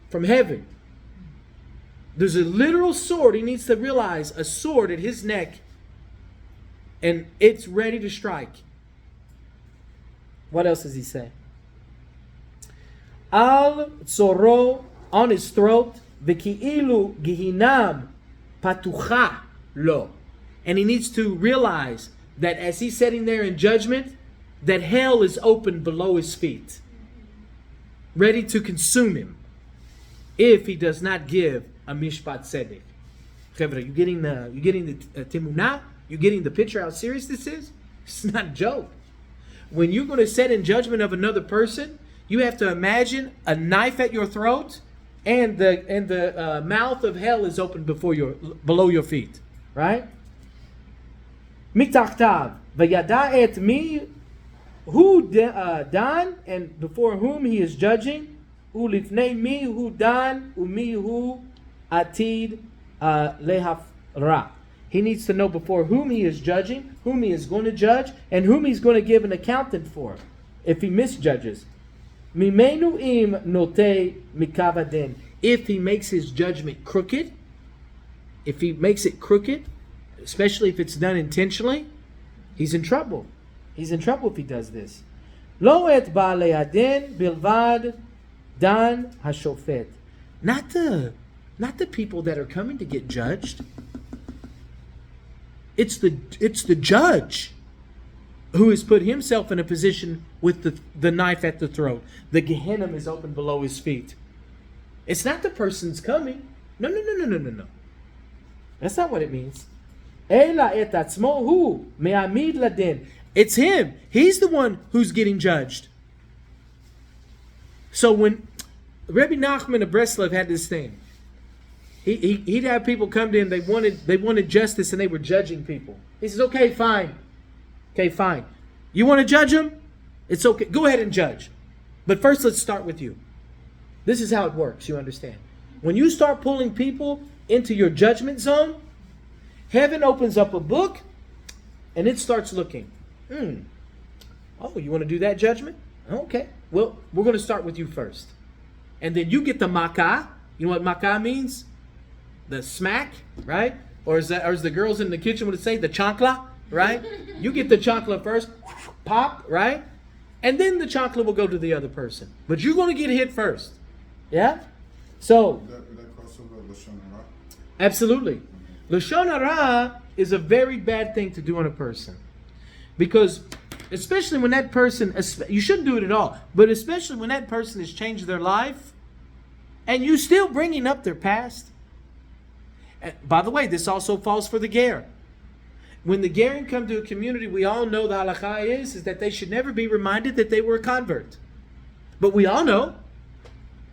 Speaker 1: From heaven. There's a literal sword. He needs to realize a sword at his neck, and it's ready to strike. What else does he say? Al tzoro, on his throat, v'ki'ilu gihinam patucha lo. And he needs to realize that as he's sitting there in judgment, that hell is open below his feet, ready to consume him, if he does not give a mishpat tzedek. Chevra, you getting the timunah? You getting the picture how serious this is? It's not a joke. When you're going to sit in judgment of another person, you have to imagine a knife at your throat, and the mouth of hell is open below your feet, right? Mitachtav v'yada et mi hu dan, and before whom he is judging, ulifnei mi hu dan umi hu atid lehafra. He needs to know before whom he is judging, whom he is going to judge, and whom he's going to give an accountant for if he misjudges. Mimenu im note mikavaden. If he makes his judgment crooked, especially if it's done intentionally, he's in trouble. He's in trouble if he does this. Lo et ba'alei hadin bilvad dan hashofet. Not the people that are coming to get judged. It's the judge. who has put himself in a position with the knife at the throat. The Gehenna is open below his feet. It's not the person's coming. No. That's not what it means. It's him. He's the one who's getting judged. So when Rebbe Nachman of Breslov had this thing, he'd have people come to him. They wanted justice, and they were judging people. He says, "Okay, fine. You want to judge them? It's okay. Go ahead and judge. But first, let's start with you. This is how it works. You understand? When you start pulling people into your judgment zone, heaven opens up a book, and it starts looking. Oh, you want to do that judgment? Okay. Well, we're going to start with you first. And then you get the makah. You know what makah means? The smack, right? Or as the girls in the kitchen would say, the chancla, right? You get the chancla first, pop, right? And then the chancla will go to the other person. But you're going to get hit first. Yeah? So,
Speaker 3: Would that cross over Lashon Hara?
Speaker 1: absolutely. Lashon hara is a very bad thing to do on a person. Because, especially when that person, you shouldn't do it at all, but especially when that person has changed their life, and you still bringing up their past. And by the way, this also falls for the ger. When the gerim come to a community, we all know the halakha is that they should never be reminded that they were a convert. But we all know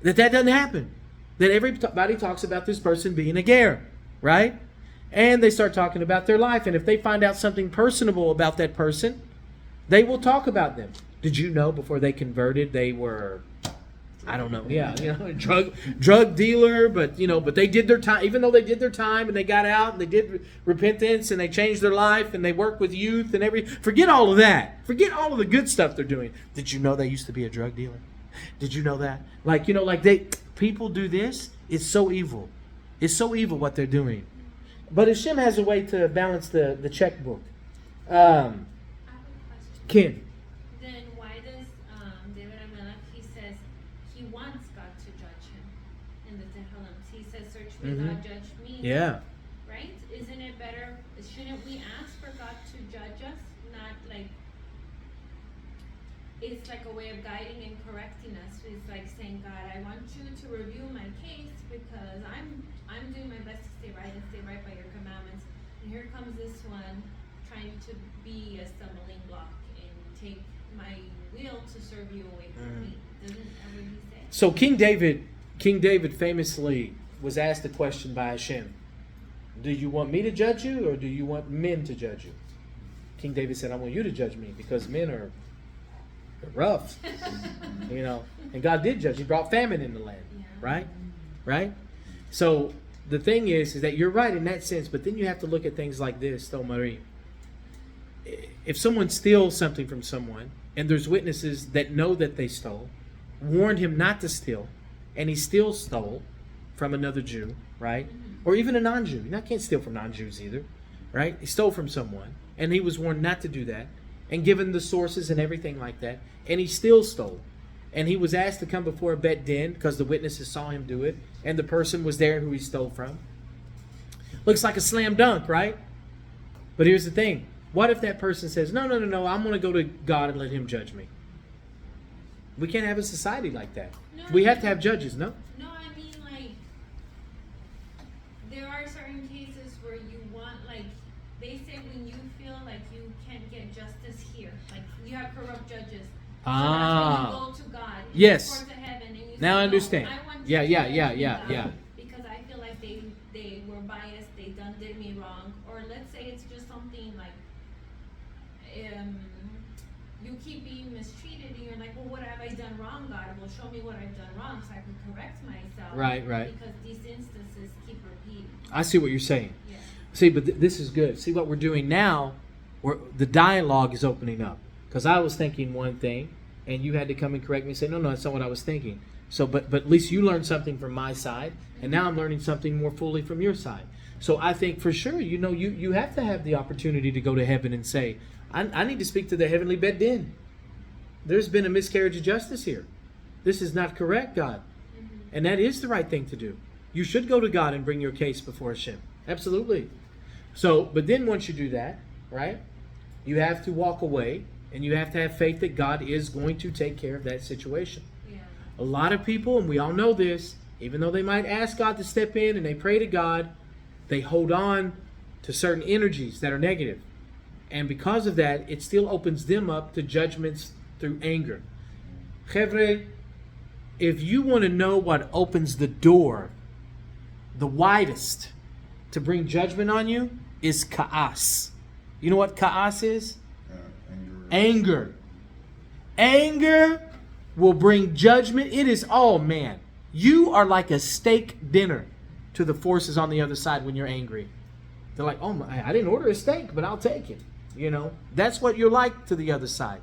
Speaker 1: that doesn't happen. That everybody talks about this person being a ger, right? And they start talking about their life. And if they find out something personable about that person, they will talk about them. Did you know before they converted, they were, I don't know, drug dealer, but they did their time, even though they did their time and they got out and they did repentance and they changed their life and they work with youth and forget all of that. Forget all of the good stuff they're doing. Did you know they used to be a drug dealer? Did you know that? People do this. It's so evil. It's so evil what they're doing. But Hashem has a way to balance the checkbook.
Speaker 2: I have a question.
Speaker 1: Ken.
Speaker 2: Then why does David Amelech, he says he wants God to judge him in the Tehillim. He says, "Search me, God, judge me."
Speaker 1: Yeah.
Speaker 2: Right? Isn't it better? Shouldn't we ask for God to judge us? Not like it's like a way of guiding and correcting us. It's like saying, "God, I want you to review my case because I'm doing my best to stay right and stay right by your commandments. And here comes this one trying to be a stumbling block and take my will to serve you away from me." Doesn't that what he say?
Speaker 1: So King David famously was asked a question by Hashem. Do you want me to judge you or do you want men to judge you? King David said, I want you to judge me because men are rough. And God did judge. He brought famine in the land.
Speaker 2: Yeah.
Speaker 1: Right? So the thing is that you're right in that sense, but then you have to look at things like this, though, Marie. If someone steals something from someone and there's witnesses that know that they stole, warned him not to steal, and he still stole from another Jew, right? Or even a non-Jew. You can't steal from non-Jews either, right? He stole from someone, and he was warned not to do that, and given the sources and everything like that, and he still stole. And he was asked to come before a bet din because the witnesses saw him do it, and the person was there who he stole from. Looks like a slam dunk, right? But here's the thing. What if that person says, no, I'm going to go to God and let him judge me? We can't have a society like that.
Speaker 2: No,
Speaker 1: We have to have judges, no?
Speaker 2: No, I mean, like, there are certain cases where you want, like, they say when you feel like you can't get justice here, like you have corrupt judges. So that's when you go to God. And
Speaker 1: Yes.
Speaker 2: the courts of heaven, and you
Speaker 1: Now I
Speaker 2: say,
Speaker 1: understand.
Speaker 2: No, I want
Speaker 1: Yeah,
Speaker 2: you to
Speaker 1: yeah,
Speaker 2: judge me,
Speaker 1: yeah,
Speaker 2: God,
Speaker 1: yeah.
Speaker 2: Because I feel like they were biased, they did me wrong. Or let's say it's just something like, you keep being mistreated and you're like, well, what have I done wrong, God? Well, show me what I've done wrong so I can correct myself.
Speaker 1: Right.
Speaker 2: Because these instances keep repeating.
Speaker 1: I see what you're saying.
Speaker 2: Yeah.
Speaker 1: See, but this is good. See what we're doing now, the dialogue is opening up. Because I was thinking one thing, and you had to come and correct me and say, no, that's not what I was thinking. So, but at least you learned something from my side, and now I'm learning something more fully from your side. So I think for sure, you have to have the opportunity to go to heaven and say, I need to speak to the heavenly bed din. There's been a miscarriage of justice here. This is not correct, God. And that is the right thing to do. You should go to God and bring your case before Hashem. Absolutely. So, but then once you do that, right? You have to walk away, and you have to have faith that God is going to take care of that situation.
Speaker 2: Yeah.
Speaker 1: A lot of people, and we all know this, even though they might ask God to step in and they pray to God, they hold on to certain energies that are negative. And because of that, it still opens them up to judgments through anger. Chevre, if you want to know what opens the door the widest to bring judgment on you, is ka'as. You know what ka'as is?
Speaker 3: Anger.
Speaker 1: Anger will bring judgment. It is, oh man, you are like a steak dinner to the forces on the other side when you're angry. They're like, oh my, I didn't order a steak, but I'll take it. You know, that's what you're like to the other side.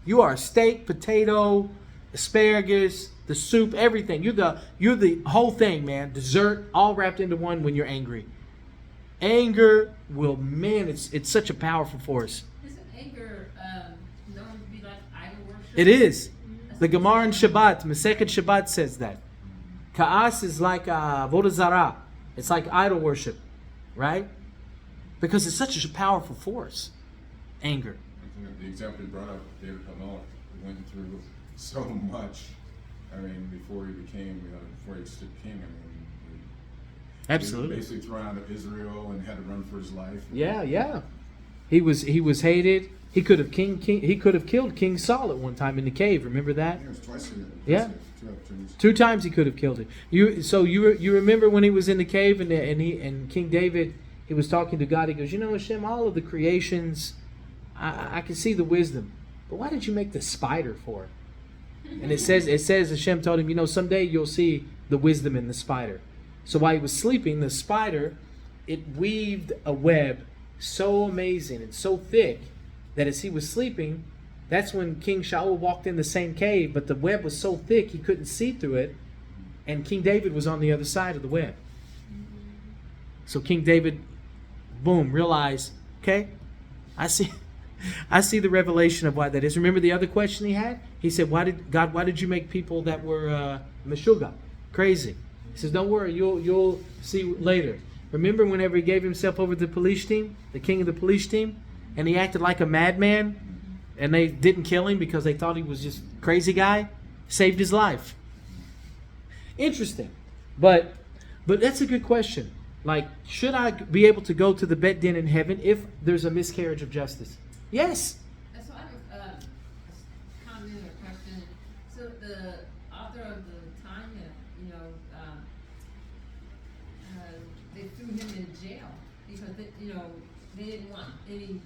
Speaker 1: You are steak, potato, asparagus, the soup, everything. You're the whole thing, man. Dessert, all wrapped into one when you're angry. Anger will, man, it's such a powerful force.
Speaker 5: Isn't anger known to be like idol worship?
Speaker 1: It is. The Gemara in Shabbat, Masechet Shabbat says that. Ka'as is like Avodah Zarah. It's like idol worship, right? Because it's such a powerful force. Anger.
Speaker 3: The example you brought up, David Hamelech went through so much. I mean, before he became, before he stood king, I mean,
Speaker 1: Absolutely.
Speaker 3: he was basically thrown out of Israel and had to run for his life.
Speaker 1: Yeah. He was hated. He could have killed King Saul at one time in the cave. Remember that?
Speaker 3: Yeah, it was twice.
Speaker 1: Yeah.
Speaker 3: Two opportunities.
Speaker 1: 2 times he could have killed him. You remember when he was in the cave and King David, he was talking to God. He goes, Hashem, all of the creations, I can see the wisdom, but why did you make the spider for? And it says Hashem told him, someday you'll see the wisdom in the spider. So while he was sleeping, the spider, it weaved a web so amazing and so thick that as he was sleeping, that's when King Shaul walked in the same cave, but the web was so thick he couldn't see through it, and King David was on the other side of the web. So King David, boom, realized, okay, I see the revelation of why that is. Remember the other question he had? He said, why did you make people that were meshuga, crazy? He says, don't worry, you'll see later. Remember whenever he gave himself over to the police team, the king of the police team, and he acted like a madman, and they didn't kill him because they thought he was just a crazy guy? Saved his life. Interesting. But that's a good question. Like, should I be able to go to the Bet Din in heaven if there's a miscarriage of justice? Yes.
Speaker 5: So I have a comment or question. So the author of the Tanya, they threw him in jail because they didn't want any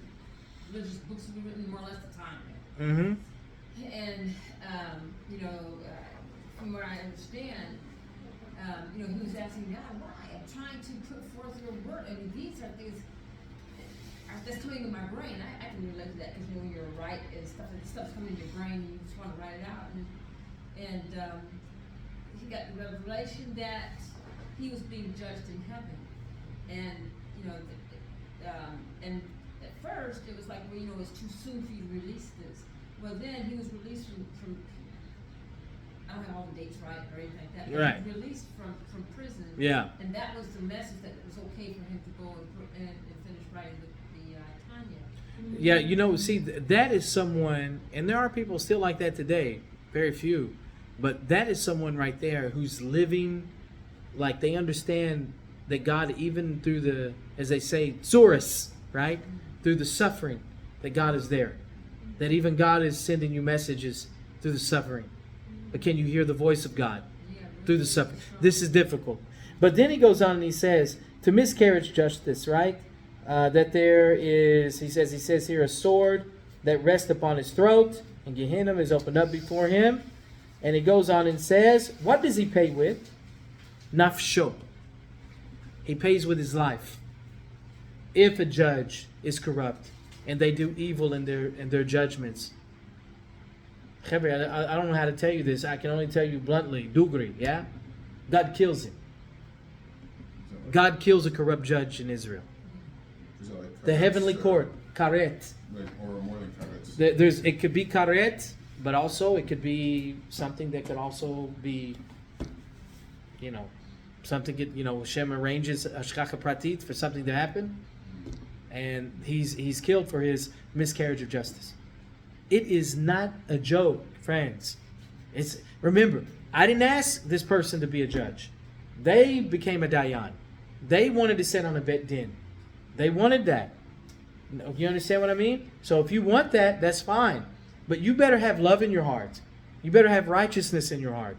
Speaker 5: religious books to be written, more or less the Tanya.
Speaker 1: Mm-hmm.
Speaker 5: And from what I understand, he was asking God, why? I'm trying to put forth your word. I mean, these are things that's coming in my brain. I can relate to that because when you're right and stuff's coming in your brain, and you just want to write it out. And he got the revelation that he was being judged in heaven, and and at first it was like, well, it's too soon for you to release this. Well, then he was released from I don't have all the dates right or anything like that. But
Speaker 1: right.
Speaker 5: He was released from prison.
Speaker 1: Yeah.
Speaker 5: And that was the message that it was okay for him to go and finish writing the Tanya.
Speaker 1: Yeah, see, that is someone, and there are people still like that today, very few, but that is someone right there who's living like they understand that God, even through the, as they say, tsuris, right? Through the suffering, that God is there. That even God is sending you messages through the suffering. But can you hear the voice of God through the suffering? This is difficult. But then he goes on and he says, to miscarriage justice, right? That there is, he says here, a sword that rests upon his throat, and Gehenna is opened up before him. And he goes on and says, what does he pay with? Nafsho. He pays with his life. If a judge is corrupt and they do evil in their judgments. I don't know how to tell you this. I can only tell you bluntly, Dugri, yeah? God kills him. God kills a corrupt judge in Israel. The heavenly court, karet.
Speaker 3: Or more than karet.
Speaker 1: It could be karet, but also it could be something that could also be, something, Hashem arranges hashgacha pratit for something to happen. and he's killed for his miscarriage of justice. It is not a joke, friends. Remember, I didn't ask this person to be a judge. They became a dayan. They wanted to sit on a bet din. They wanted that. You understand what I mean? So if you want that, that's fine. But you better have love in your heart. You better have righteousness in your heart.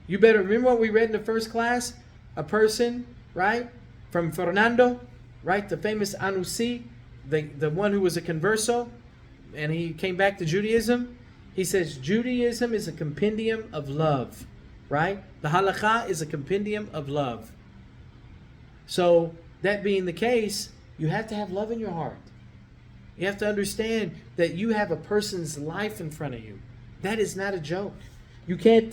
Speaker 1: You better remember what we read in the first class? A person, right, from Fernando, right, the famous Anusi, the one who was a converso, and he came back to Judaism. He says Judaism is a compendium of love, right? The halakha is a compendium of love. So that being the case, you have to have love in your heart. You have to understand that you have a person's life in front of you. That is not a joke. You can't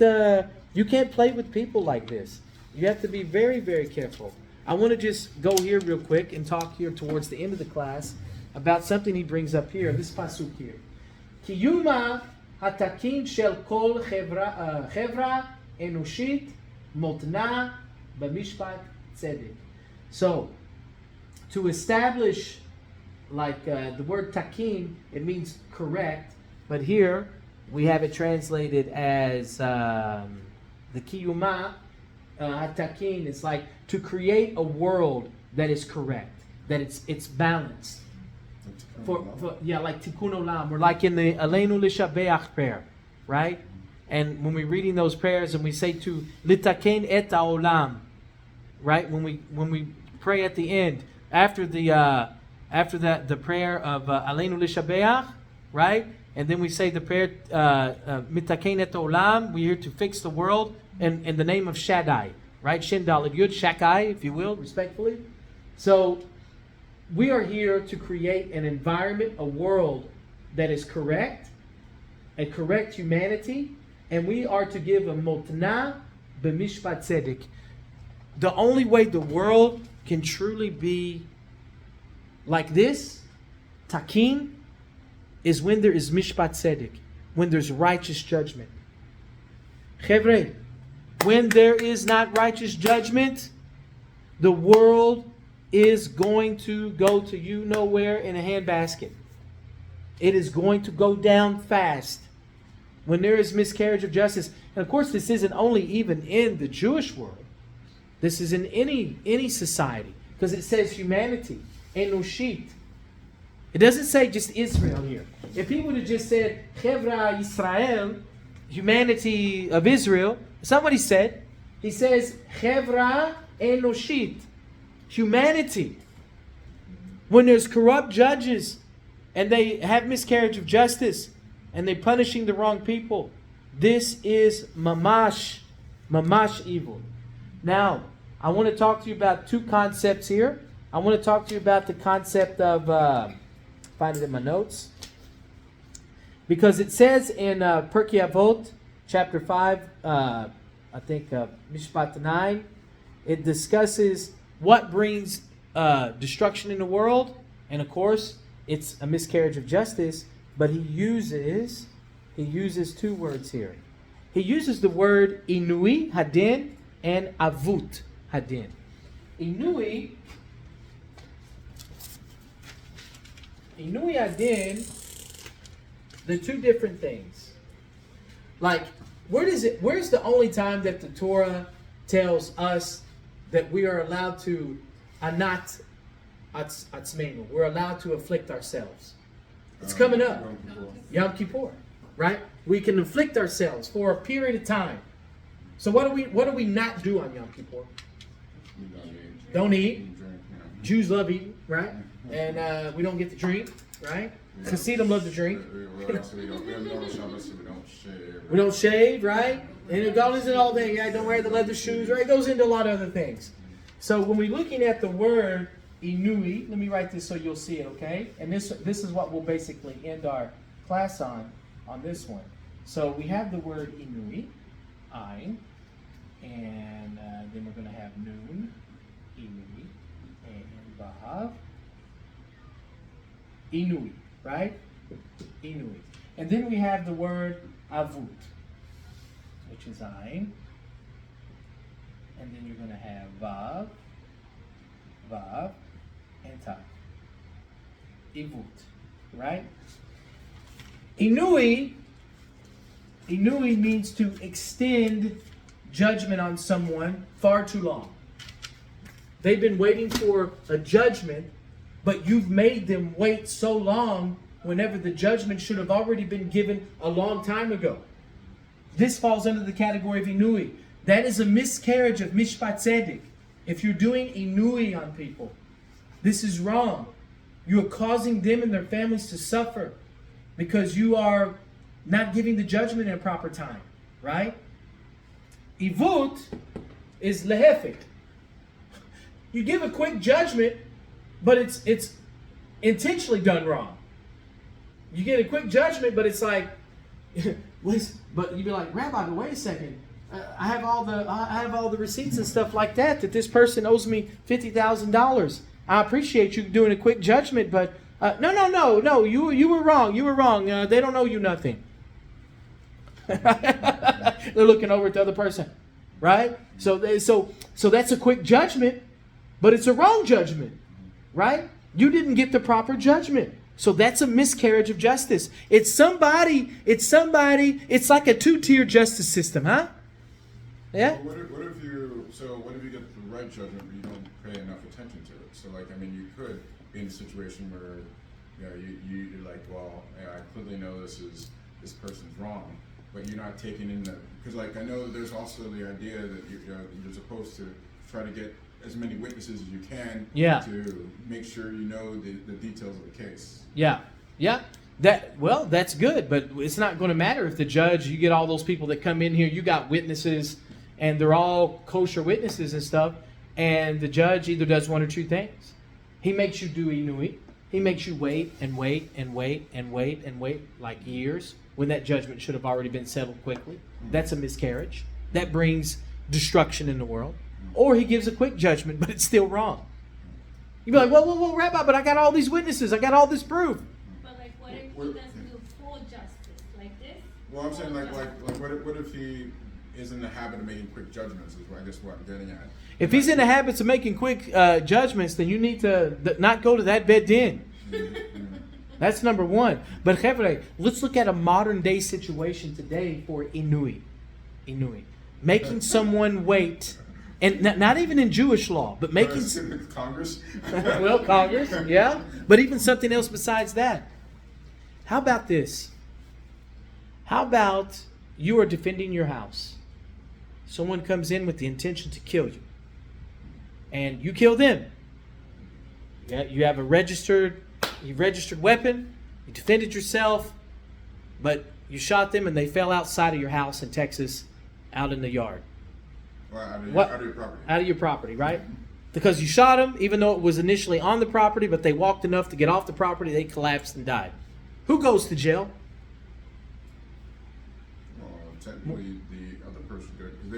Speaker 1: play with people like this. You have to be very, very careful. I want to just go here real quick and talk here towards the end of the class about something he brings up here, this pasuk here. Kiyuma hatakin shel kol chevra enushit motna b'mishpat tzedek. So, to establish, like the word takin, it means correct, but here we have it translated as the kiyuma hatakin. It's like to create a world that is correct, that it's balanced. Like tikkun olam, or like in the Aleinu Lishabeach prayer, right? And when we're reading those prayers and we say to litaken et haolam, right? When we pray at the end after the prayer of Aleinu Lishabeach, right? And then we say the prayer mitaken et haolam. We're here to fix the world in the name of Shaddai, right? Shin Daled Yud Shakai, if you will, respectfully. So we are here to create an environment, a world that is correct, a correct humanity, and we are to give a motna b'mishpat tzedek. The only way the world can truly be like this, takin, is when there is mishpat tzedek, when there's righteous judgment. Chevre, when there is not righteous judgment, the world is going to go to you nowhere in a handbasket. It is going to go down fast when there is miscarriage of justice. And of course, this isn't only even in the Jewish world. This is in any society, because it says humanity, enushit. It doesn't say just Israel here. If he would have just said Chevra Yisrael, humanity of Israel, that's not what he said. He says Chevra Enushit, humanity. When there's corrupt judges and they have miscarriage of justice and they're punishing the wrong people, this is mamash evil. Now, I want to talk to you about two concepts here. I want to talk to you about the concept of, find it in my notes, because it says in Pirkei Avot, chapter 5, Mishpat 9, it discusses what brings destruction in the world, and of course, it's a miscarriage of justice. But he uses two words here. He uses the word inui hadin and avut hadin. Inui hadin, they're two different things. Like, where's the only time that the Torah tells us that we are allowed to anat atzmenu, we're allowed to afflict ourselves? It's coming up. Yom Kippur, right? We can afflict ourselves for a period of time. So what do we not do on Yom Kippur? Don't eat. Jews love eating, right? And we don't get to drink, right? Hasidim love to drink. We don't shave, right? And it goes into all things. Yeah, don't wear the leather shoes, right? It goes into a lot of other things. So when we're looking at the word inui, let me write this so you'll see it, okay? And this is what we'll basically end our class on this one. So we have the word inui, ein, and then we're going to have nun, inui, and vav, inui, right? Inui. And then we have the word avut, which is ein, and then you're going to have vav, and tav. Ivut, right? Inui means to extend judgment on someone far too long. They've been waiting for a judgment, but you've made them wait so long whenever the judgment should have already been given a long time ago. This falls under the category of inui. That is a miscarriage of Mishpat Tzedek. If you're doing inui on people, this is wrong. You are causing them and their families to suffer because you are not giving the judgment in a proper time, right? Ivut is lehefik. You give a quick judgment, but it's intentionally done wrong. You get a quick judgment, but it's like, but you'd be like, Rabbi, but wait a second. I have all the receipts and stuff like that this person owes me $50,000. I appreciate you doing a quick judgment, but no. You were wrong. You were wrong. They don't owe you nothing. They're looking over at the other person, right? So that's a quick judgment, but it's a wrong judgment, right? You didn't get the proper judgment. So that's a miscarriage of justice. It's like a two-tier justice system, huh? Yeah?
Speaker 3: Well, what if you get the right judgment but you don't pay enough attention to it? So like, I mean, you could be in a situation where, you're like, well, I clearly know this person's wrong, but you're not taking in the, because like, I know there's also the idea that you're supposed to try to get as many witnesses as you can to make sure you know the details of the case.
Speaker 1: Yeah. That's good, but it's not going to matter if the judge, you get all those people that come in here, you got witnesses, and they're all kosher witnesses and stuff, and the judge either does one or two things. He makes you do inui. He makes you wait and wait like years when that judgment should have already been settled quickly. That's a miscarriage. That brings destruction in the world. Or he gives a quick judgment, but it's still wrong. You'd be like, whoa, Rabbi, but I got all these witnesses. I got all this proof.
Speaker 2: But like, what if he doesn't do full justice like this?
Speaker 3: Well, I'm saying like what if he is in the habit of making quick judgments? Is what I guess what I'm getting at.
Speaker 1: If he's in the habits of making quick judgments, then you need to not go to that bed din. That's number one. But Chevre, let's look at a modern day situation today for inui. Making someone wait. And not even in Jewish law, but making...
Speaker 3: Congress?
Speaker 1: Well, Congress, yeah. But even something else besides that. How about this? How about you are defending your house. Someone comes in with the intention to kill you. And you kill them. Yeah, you have a registered weapon. You defended yourself. But you shot them and they fell outside of your house in Texas, out in the yard.
Speaker 3: Out of your property.
Speaker 1: Out of your property, right? Because you shot them, even though it was initially on the property, but they walked enough to get off the property, they collapsed and died. Who goes to jail?
Speaker 3: Well, technically the other person did, because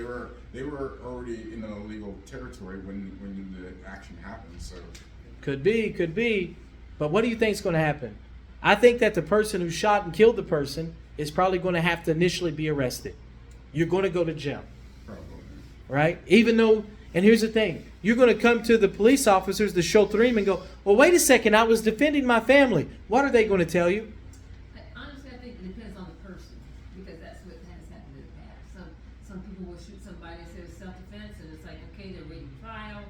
Speaker 3: they were already in an illegal territory when the action happened. So
Speaker 1: Could be. But what do you think is going to happen? I think that the person who shot and killed the person is probably going to have to initially be arrested. You're going to go to jail.
Speaker 3: probably.
Speaker 1: Right? Even though, and here's the thing, you're going to come to the police officers, the shotrim, and go, well, wait a second, I was defending my family. What are they going to tell you?
Speaker 5: Honestly, I think it depends on the person, because that's what has happened in the past. Some people will shoot somebody and say it's self-defense, and it's like, okay, they're waiting trial,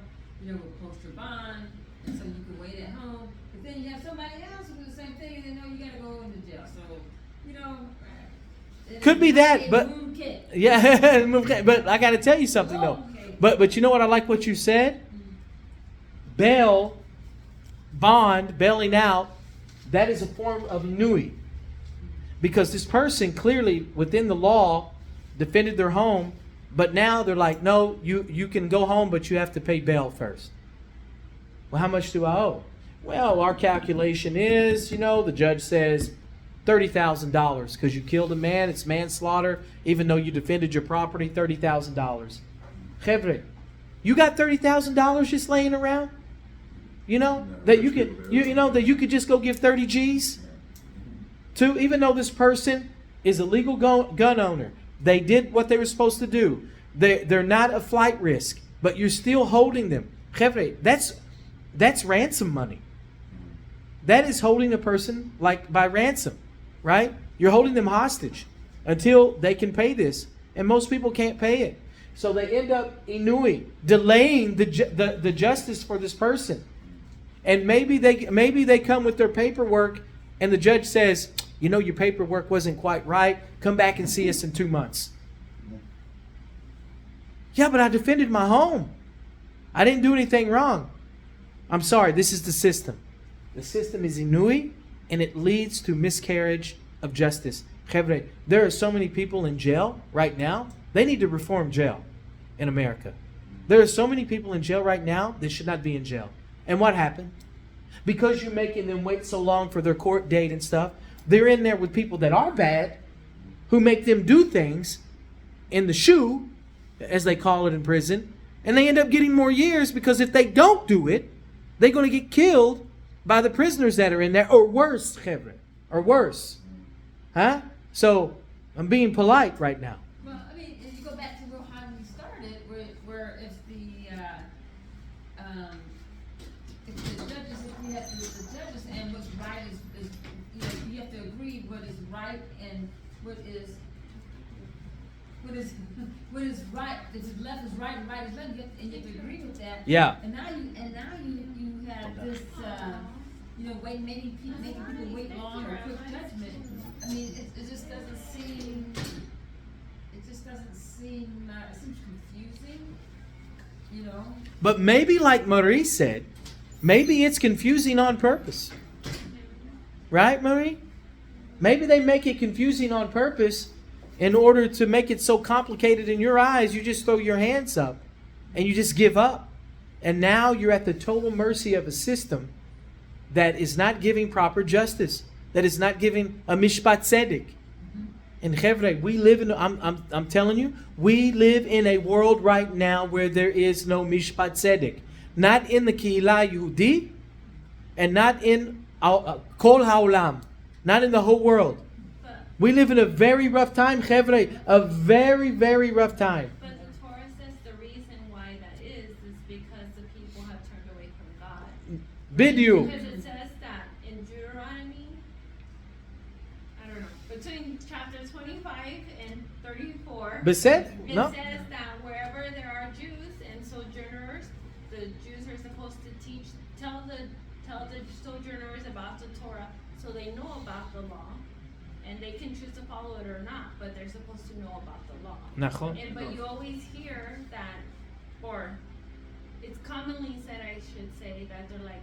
Speaker 5: we'll post your bond, and so you can wait at home. But then you have somebody else who do the same thing, and they know you got to go into jail. So,
Speaker 1: Could be that, but yeah, but I got to tell you something though.
Speaker 5: Okay.
Speaker 1: But you know what I like what you said? Bailing out, that is a form of inui. Because this person clearly within the law defended their home, but now they're like, no, you can go home, but you have to pay bail first. Well, how much do I owe? Well, our calculation is, the judge says $30,000 because you killed a man. It's manslaughter, even though you defended your property. $30,000. Chevre, you got $30,000 just laying around? That you could, that you could just go give 30 G's to, even though this person is a legal gun owner. They did what they were supposed to do. They're not a flight risk, but you're still holding them. Chevre, that's ransom money. that is holding a person like by ransom, right? You're holding them hostage until they can pay this. And most people can't pay it. So they end up delaying the justice for this person. And maybe they come with their paperwork and the judge says, you know, your paperwork wasn't quite right. Come back and see us in 2 months. Yeah, but I defended my home. I didn't do anything wrong. I'm sorry, this is the system. The system is inui, and it leads to miscarriage of justice. There are so many people in jail right now. They need to reform jail in America. There are so many people in jail right now that should not be in jail. And what happened? Because you're making them wait so long for their court date and stuff, they're in there with people that are bad, who make them do things in the shoe, as they call it in prison, and they end up getting more years because if they don't do it, they're going to get killed by the prisoners that are in there, or worse, or worse. Huh? So, I'm being polite right now.
Speaker 5: Well, I mean, if you go back to how we started, where if the judges, if we have the judges and what's right is you know, you have to agree what is right and what is right. If left is right and right is left, and you have to agree with that.
Speaker 1: Yeah.
Speaker 5: And now you have this you know, making people wait long or quick judgment. I mean, it just doesn't seem. It just doesn't seem. It seems confusing. You know.
Speaker 1: But maybe, like Marie said, maybe it's confusing on purpose. Right, Marie? Maybe they make it confusing on purpose in order to make it so complicated in your eyes, you just throw your hands up and you just give up. And now you're at the total mercy of a system that is not giving proper justice, that is not giving a Mishpat tzedek. And Chevre, we live in, I'm telling you, we live in a world right now where there is no Mishpat tzedek. Not in the Kehillah Yehudi, and not in Kol Haolam, not in the whole world. We live in a very rough time, Chevre, a very, very rough time.
Speaker 2: But the Torah says the reason why that is because the people have turned away from God.
Speaker 1: Bidyu.
Speaker 2: Because it says that in Deuteronomy, I don't know, between chapter 25 and 34,
Speaker 1: Beset?
Speaker 2: it
Speaker 1: No.
Speaker 2: says that wherever there are Jews and sojourners, the Jews are supposed to tell the sojourners about the Torah so they know about the law. And they can choose to follow it or not, but they're supposed to know about the law. But you always hear that, or it's commonly said, I should say, that they're like,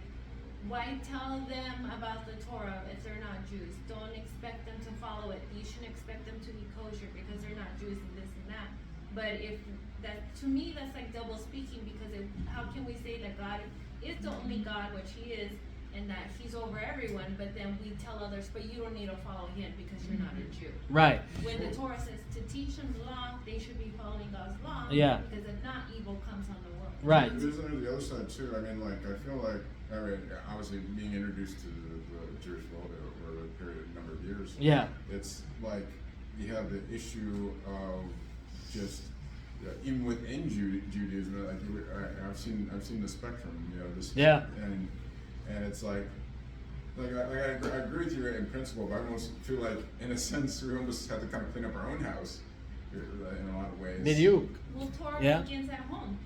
Speaker 2: why tell them about the Torah if they're not Jews? Don't expect them to follow it. You shouldn't expect them to be kosher because they're not Jews and this and that. But if that, to me, that's like double speaking, because how can we say that God is the only God, which He is, and that He's over everyone, but then we tell others, but you don't need to follow Him because you're not a Jew.
Speaker 1: Right.
Speaker 2: When the Torah says to teach them the law, they should be following God's law.
Speaker 1: Yeah.
Speaker 2: Because if not, evil comes on the world.
Speaker 1: Right.
Speaker 3: There's the other side too. I mean, like, I feel like, I mean, obviously being introduced to the Jewish world over a period of number of years.
Speaker 1: Yeah.
Speaker 3: It's like you have the issue of just even within Judaism. Like I've seen the spectrum. You know, this.
Speaker 1: Yeah.
Speaker 3: And it's like I agree with you in principle, but I almost feel like, in a sense, we almost have to kind of clean up our own house in a lot of ways.
Speaker 2: Well, Torah
Speaker 1: Yeah.
Speaker 2: begins at home.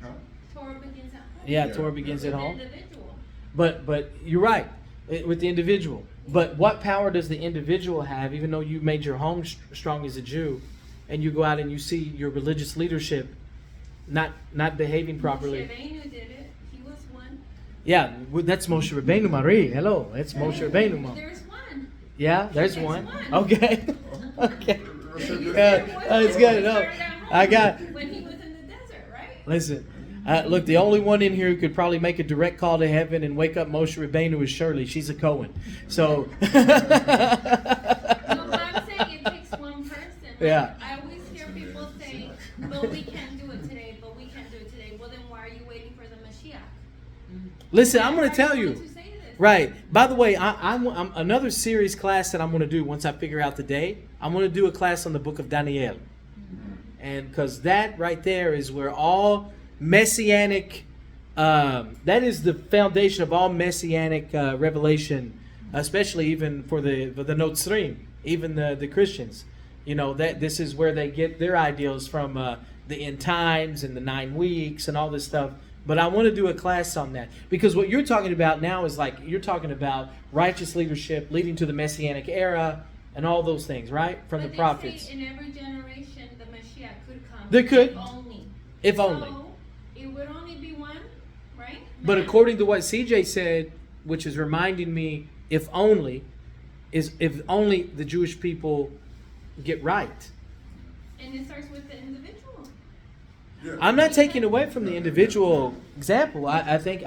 Speaker 3: Huh?
Speaker 2: Torah begins at home.
Speaker 1: Yeah,
Speaker 3: Yeah.
Speaker 1: Torah begins at
Speaker 2: With the
Speaker 1: home.
Speaker 2: individual.
Speaker 1: But you're right, with the individual. But what power does the individual have, even though you made your home strong as a Jew, and you go out and you see your religious leadership not behaving properly?
Speaker 2: Moshe Rabbeinu did it. He was one.
Speaker 1: Yeah, that's Moshe Rabbeinu, Marie. Hello, that's Moshe Rabbeinu, Mom.
Speaker 2: There's one.
Speaker 1: Yeah, there's
Speaker 2: There's
Speaker 1: one.
Speaker 2: one.
Speaker 1: Okay, okay.
Speaker 2: There was
Speaker 1: It's
Speaker 2: one
Speaker 1: good.
Speaker 2: who
Speaker 1: No,
Speaker 2: started at home
Speaker 1: I got.
Speaker 2: when he was in the desert, right?
Speaker 1: Listen, look, the only one in here who could probably make a direct call to heaven and wake up Moshe Rabbeinu is Shirley. She's a Cohen. So.
Speaker 2: No, but I'm saying it takes one person. Like,
Speaker 1: Yeah.
Speaker 2: I always hear people say, but we can't do it today, but we can't do it today. Well, then why are you waiting for the Mashiach?
Speaker 1: Listen, I'm going
Speaker 2: Why
Speaker 1: to tell
Speaker 2: are
Speaker 1: you.
Speaker 2: going to say this?
Speaker 1: Right. By the way, I'm another series class that I'm going to do once I figure out the day. I'm going to do a class on the book of Daniel. And because that right there is where all messianic That is the foundation of all messianic revelation, especially even for the Notzrim, even the Christians. You know, that this is where they get their ideals from, the end times and the 9 weeks and all this stuff. But I want to do a class on that, because what you're talking about now is like you're talking about righteous leadership leading to the messianic era and all those things, right? From
Speaker 2: But
Speaker 1: the
Speaker 2: they
Speaker 1: prophets.
Speaker 2: say in every generation the Mashiach could come.
Speaker 1: There could.
Speaker 2: If only.
Speaker 1: If
Speaker 2: So,
Speaker 1: only.
Speaker 2: it would only be one, right?
Speaker 1: But
Speaker 2: Man.
Speaker 1: according to what CJ said, which is reminding me, if only the Jewish people get right.
Speaker 2: And it starts with the individual.
Speaker 3: Yeah.
Speaker 1: I'm not taking away from the individual example. I think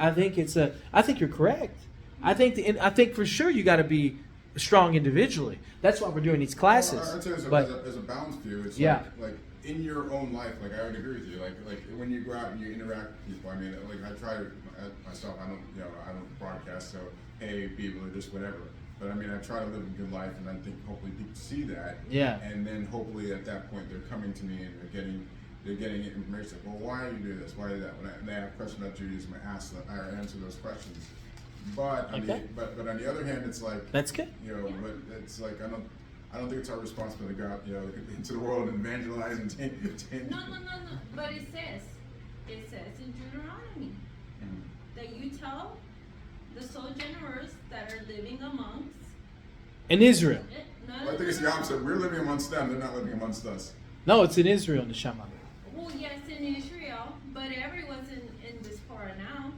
Speaker 1: you're correct. I think for sure you got to be strong individually. That's why we're doing these classes.
Speaker 3: Well, I'd say
Speaker 1: But
Speaker 3: as a balanced view, it's
Speaker 1: Yeah.
Speaker 3: like in your own life, like I would agree with you. Like when you go out and you interact with people, I mean, like I try myself. I don't broadcast, so hey people or just whatever. But I mean, I try to live a good life, and I think hopefully people see that.
Speaker 1: Yeah.
Speaker 3: And then hopefully at that point they're coming to me and they're getting information. Like, well, why do you do this? Why do that? When they have questions about Judaism, I answer those questions. But on
Speaker 1: Okay.
Speaker 3: but on the other hand, it's like
Speaker 1: that's good.
Speaker 3: you know, but it's like I don't think it's our responsibility to go out, you know, into the world and evangelize and
Speaker 2: No. But it says in Deuteronomy that you tell the sojourners that are living amongst
Speaker 1: In Israel.
Speaker 2: it.
Speaker 3: Well, I think it's the opposite. We're living amongst them; they're not living amongst us.
Speaker 1: No, it's in Israel, Neshama.
Speaker 2: Well, yes, in Israel, but everyone's in this part now.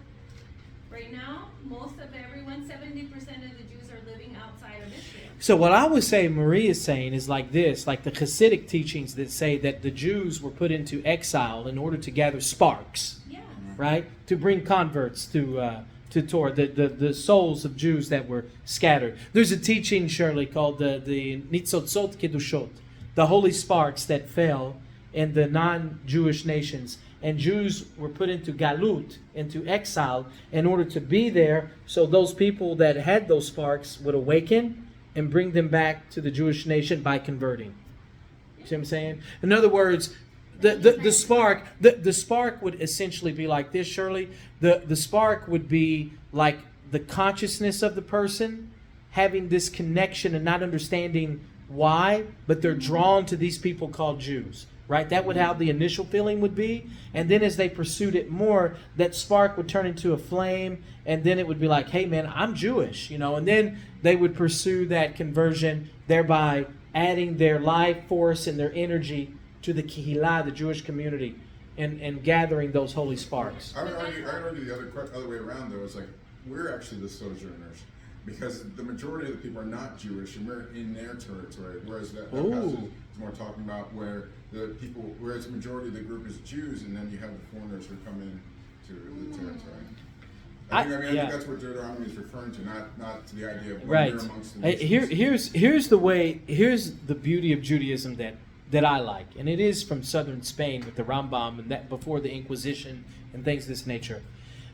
Speaker 2: Right now, most of everyone, 70% of the Jews are living outside of Israel.
Speaker 1: So what I would say Marie is saying is like this, like the Hasidic teachings that say that the Jews were put into exile in order to gather sparks,
Speaker 2: Yeah.
Speaker 1: right? To bring converts to Torah, the souls of Jews that were scattered. There's a teaching, Shirley, called the Nitzotzot Kedushot, the holy sparks that fell in the non-Jewish nations. And Jews were put into galut, into exile, in order to be there, so those people that had those sparks would awaken and bring them back to the Jewish nation by converting. You see what I'm saying? In other words, the spark would essentially be like this, Shirley. The spark would be like the consciousness of the person having this connection and not understanding why, but they're drawn to these people called Jews. Right? That would how the initial feeling would be. And then as they pursued it more, that spark would turn into a flame. And then it would be like, hey man, I'm Jewish, you know. And then they would pursue that conversion, thereby adding their life force and their energy to the Kehillah, the Jewish community, and gathering those holy sparks.
Speaker 3: I would argue the other way around though. Is like we're actually the sojourners. Because the majority of the people are not Jewish, and we're in their territory. Whereas that passage is more talking about where whereas the majority of the group is Jews, and then you have the foreigners who come in to the territory. I think that's what Deuteronomy is referring to, not to the idea of when you're amongst the nations.
Speaker 1: Here's the beauty of Judaism that I like, and it is from southern Spain with the Rambam and that before the Inquisition and things of this nature.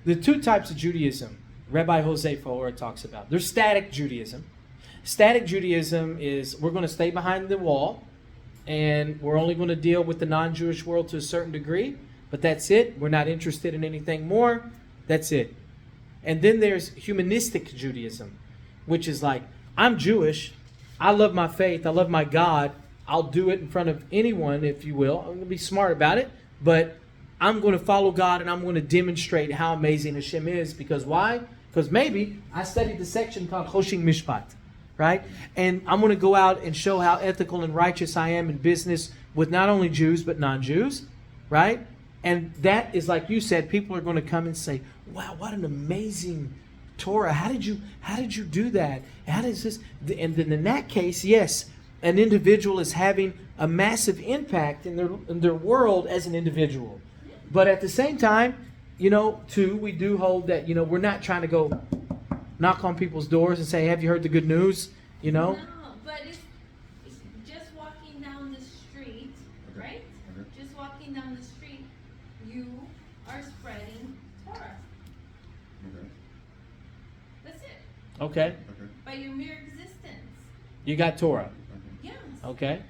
Speaker 1: The two types of Judaism Rabbi Jose Fahora talks about. There's static Judaism. Static Judaism is we're going to stay behind the wall and we're only going to deal with the non-Jewish world to a certain degree, but that's it. We're not interested in anything more. That's it. And then there's humanistic Judaism, which is like, I'm Jewish. I love my faith. I love my God. I'll do it in front of anyone, if you will. I'm going to be smart about it, but I'm going to follow God and I'm going to demonstrate how amazing Hashem is. Because why? Because maybe I studied the section called Choshing Mishpat, right? And I'm going to go out and show how ethical and righteous I am in business with not only Jews, but non-Jews, right? And that is like you said, people are going to come and say, wow, what an amazing Torah. How did you do that? How does this? And then in that case, yes, an individual is having a massive impact in their world as an individual. But at the same time, too, we do hold that, we're not trying to go knock on people's doors and say, have you heard the good news?
Speaker 2: No, but it's just walking down the street, right?
Speaker 3: Okay.
Speaker 2: Just walking down the street, you are spreading Torah.
Speaker 3: Okay.
Speaker 2: That's it.
Speaker 1: Okay.
Speaker 3: Okay.
Speaker 2: By your mere existence.
Speaker 1: You got Torah.
Speaker 2: Yes.
Speaker 1: Okay.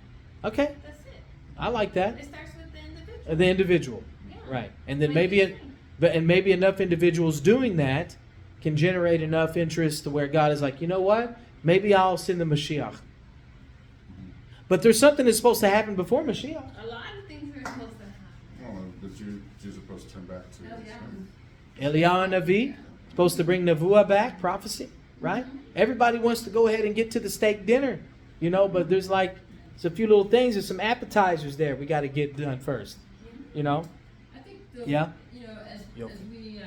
Speaker 2: That's it.
Speaker 1: I like that.
Speaker 2: It starts with the individual.
Speaker 1: The individual.
Speaker 2: Yeah.
Speaker 1: Right. And then
Speaker 2: Like
Speaker 1: maybe
Speaker 2: you're saying.
Speaker 1: And maybe enough individuals doing that can generate enough interest to where God is like, you know what? Maybe I'll send the Mashiach. But there's something that's supposed to happen before Mashiach.
Speaker 2: A lot of things are supposed to happen.
Speaker 3: Well, the Jews are supposed to turn back to Islam.
Speaker 1: Eliyahu Navi, supposed to bring Nevuah back, prophecy, right? Everybody wants to go ahead and get to the steak dinner, but there's a few little things, there's some appetizers there we got to get done first,
Speaker 5: I think
Speaker 1: Yeah.
Speaker 5: as
Speaker 1: Yo.
Speaker 5: we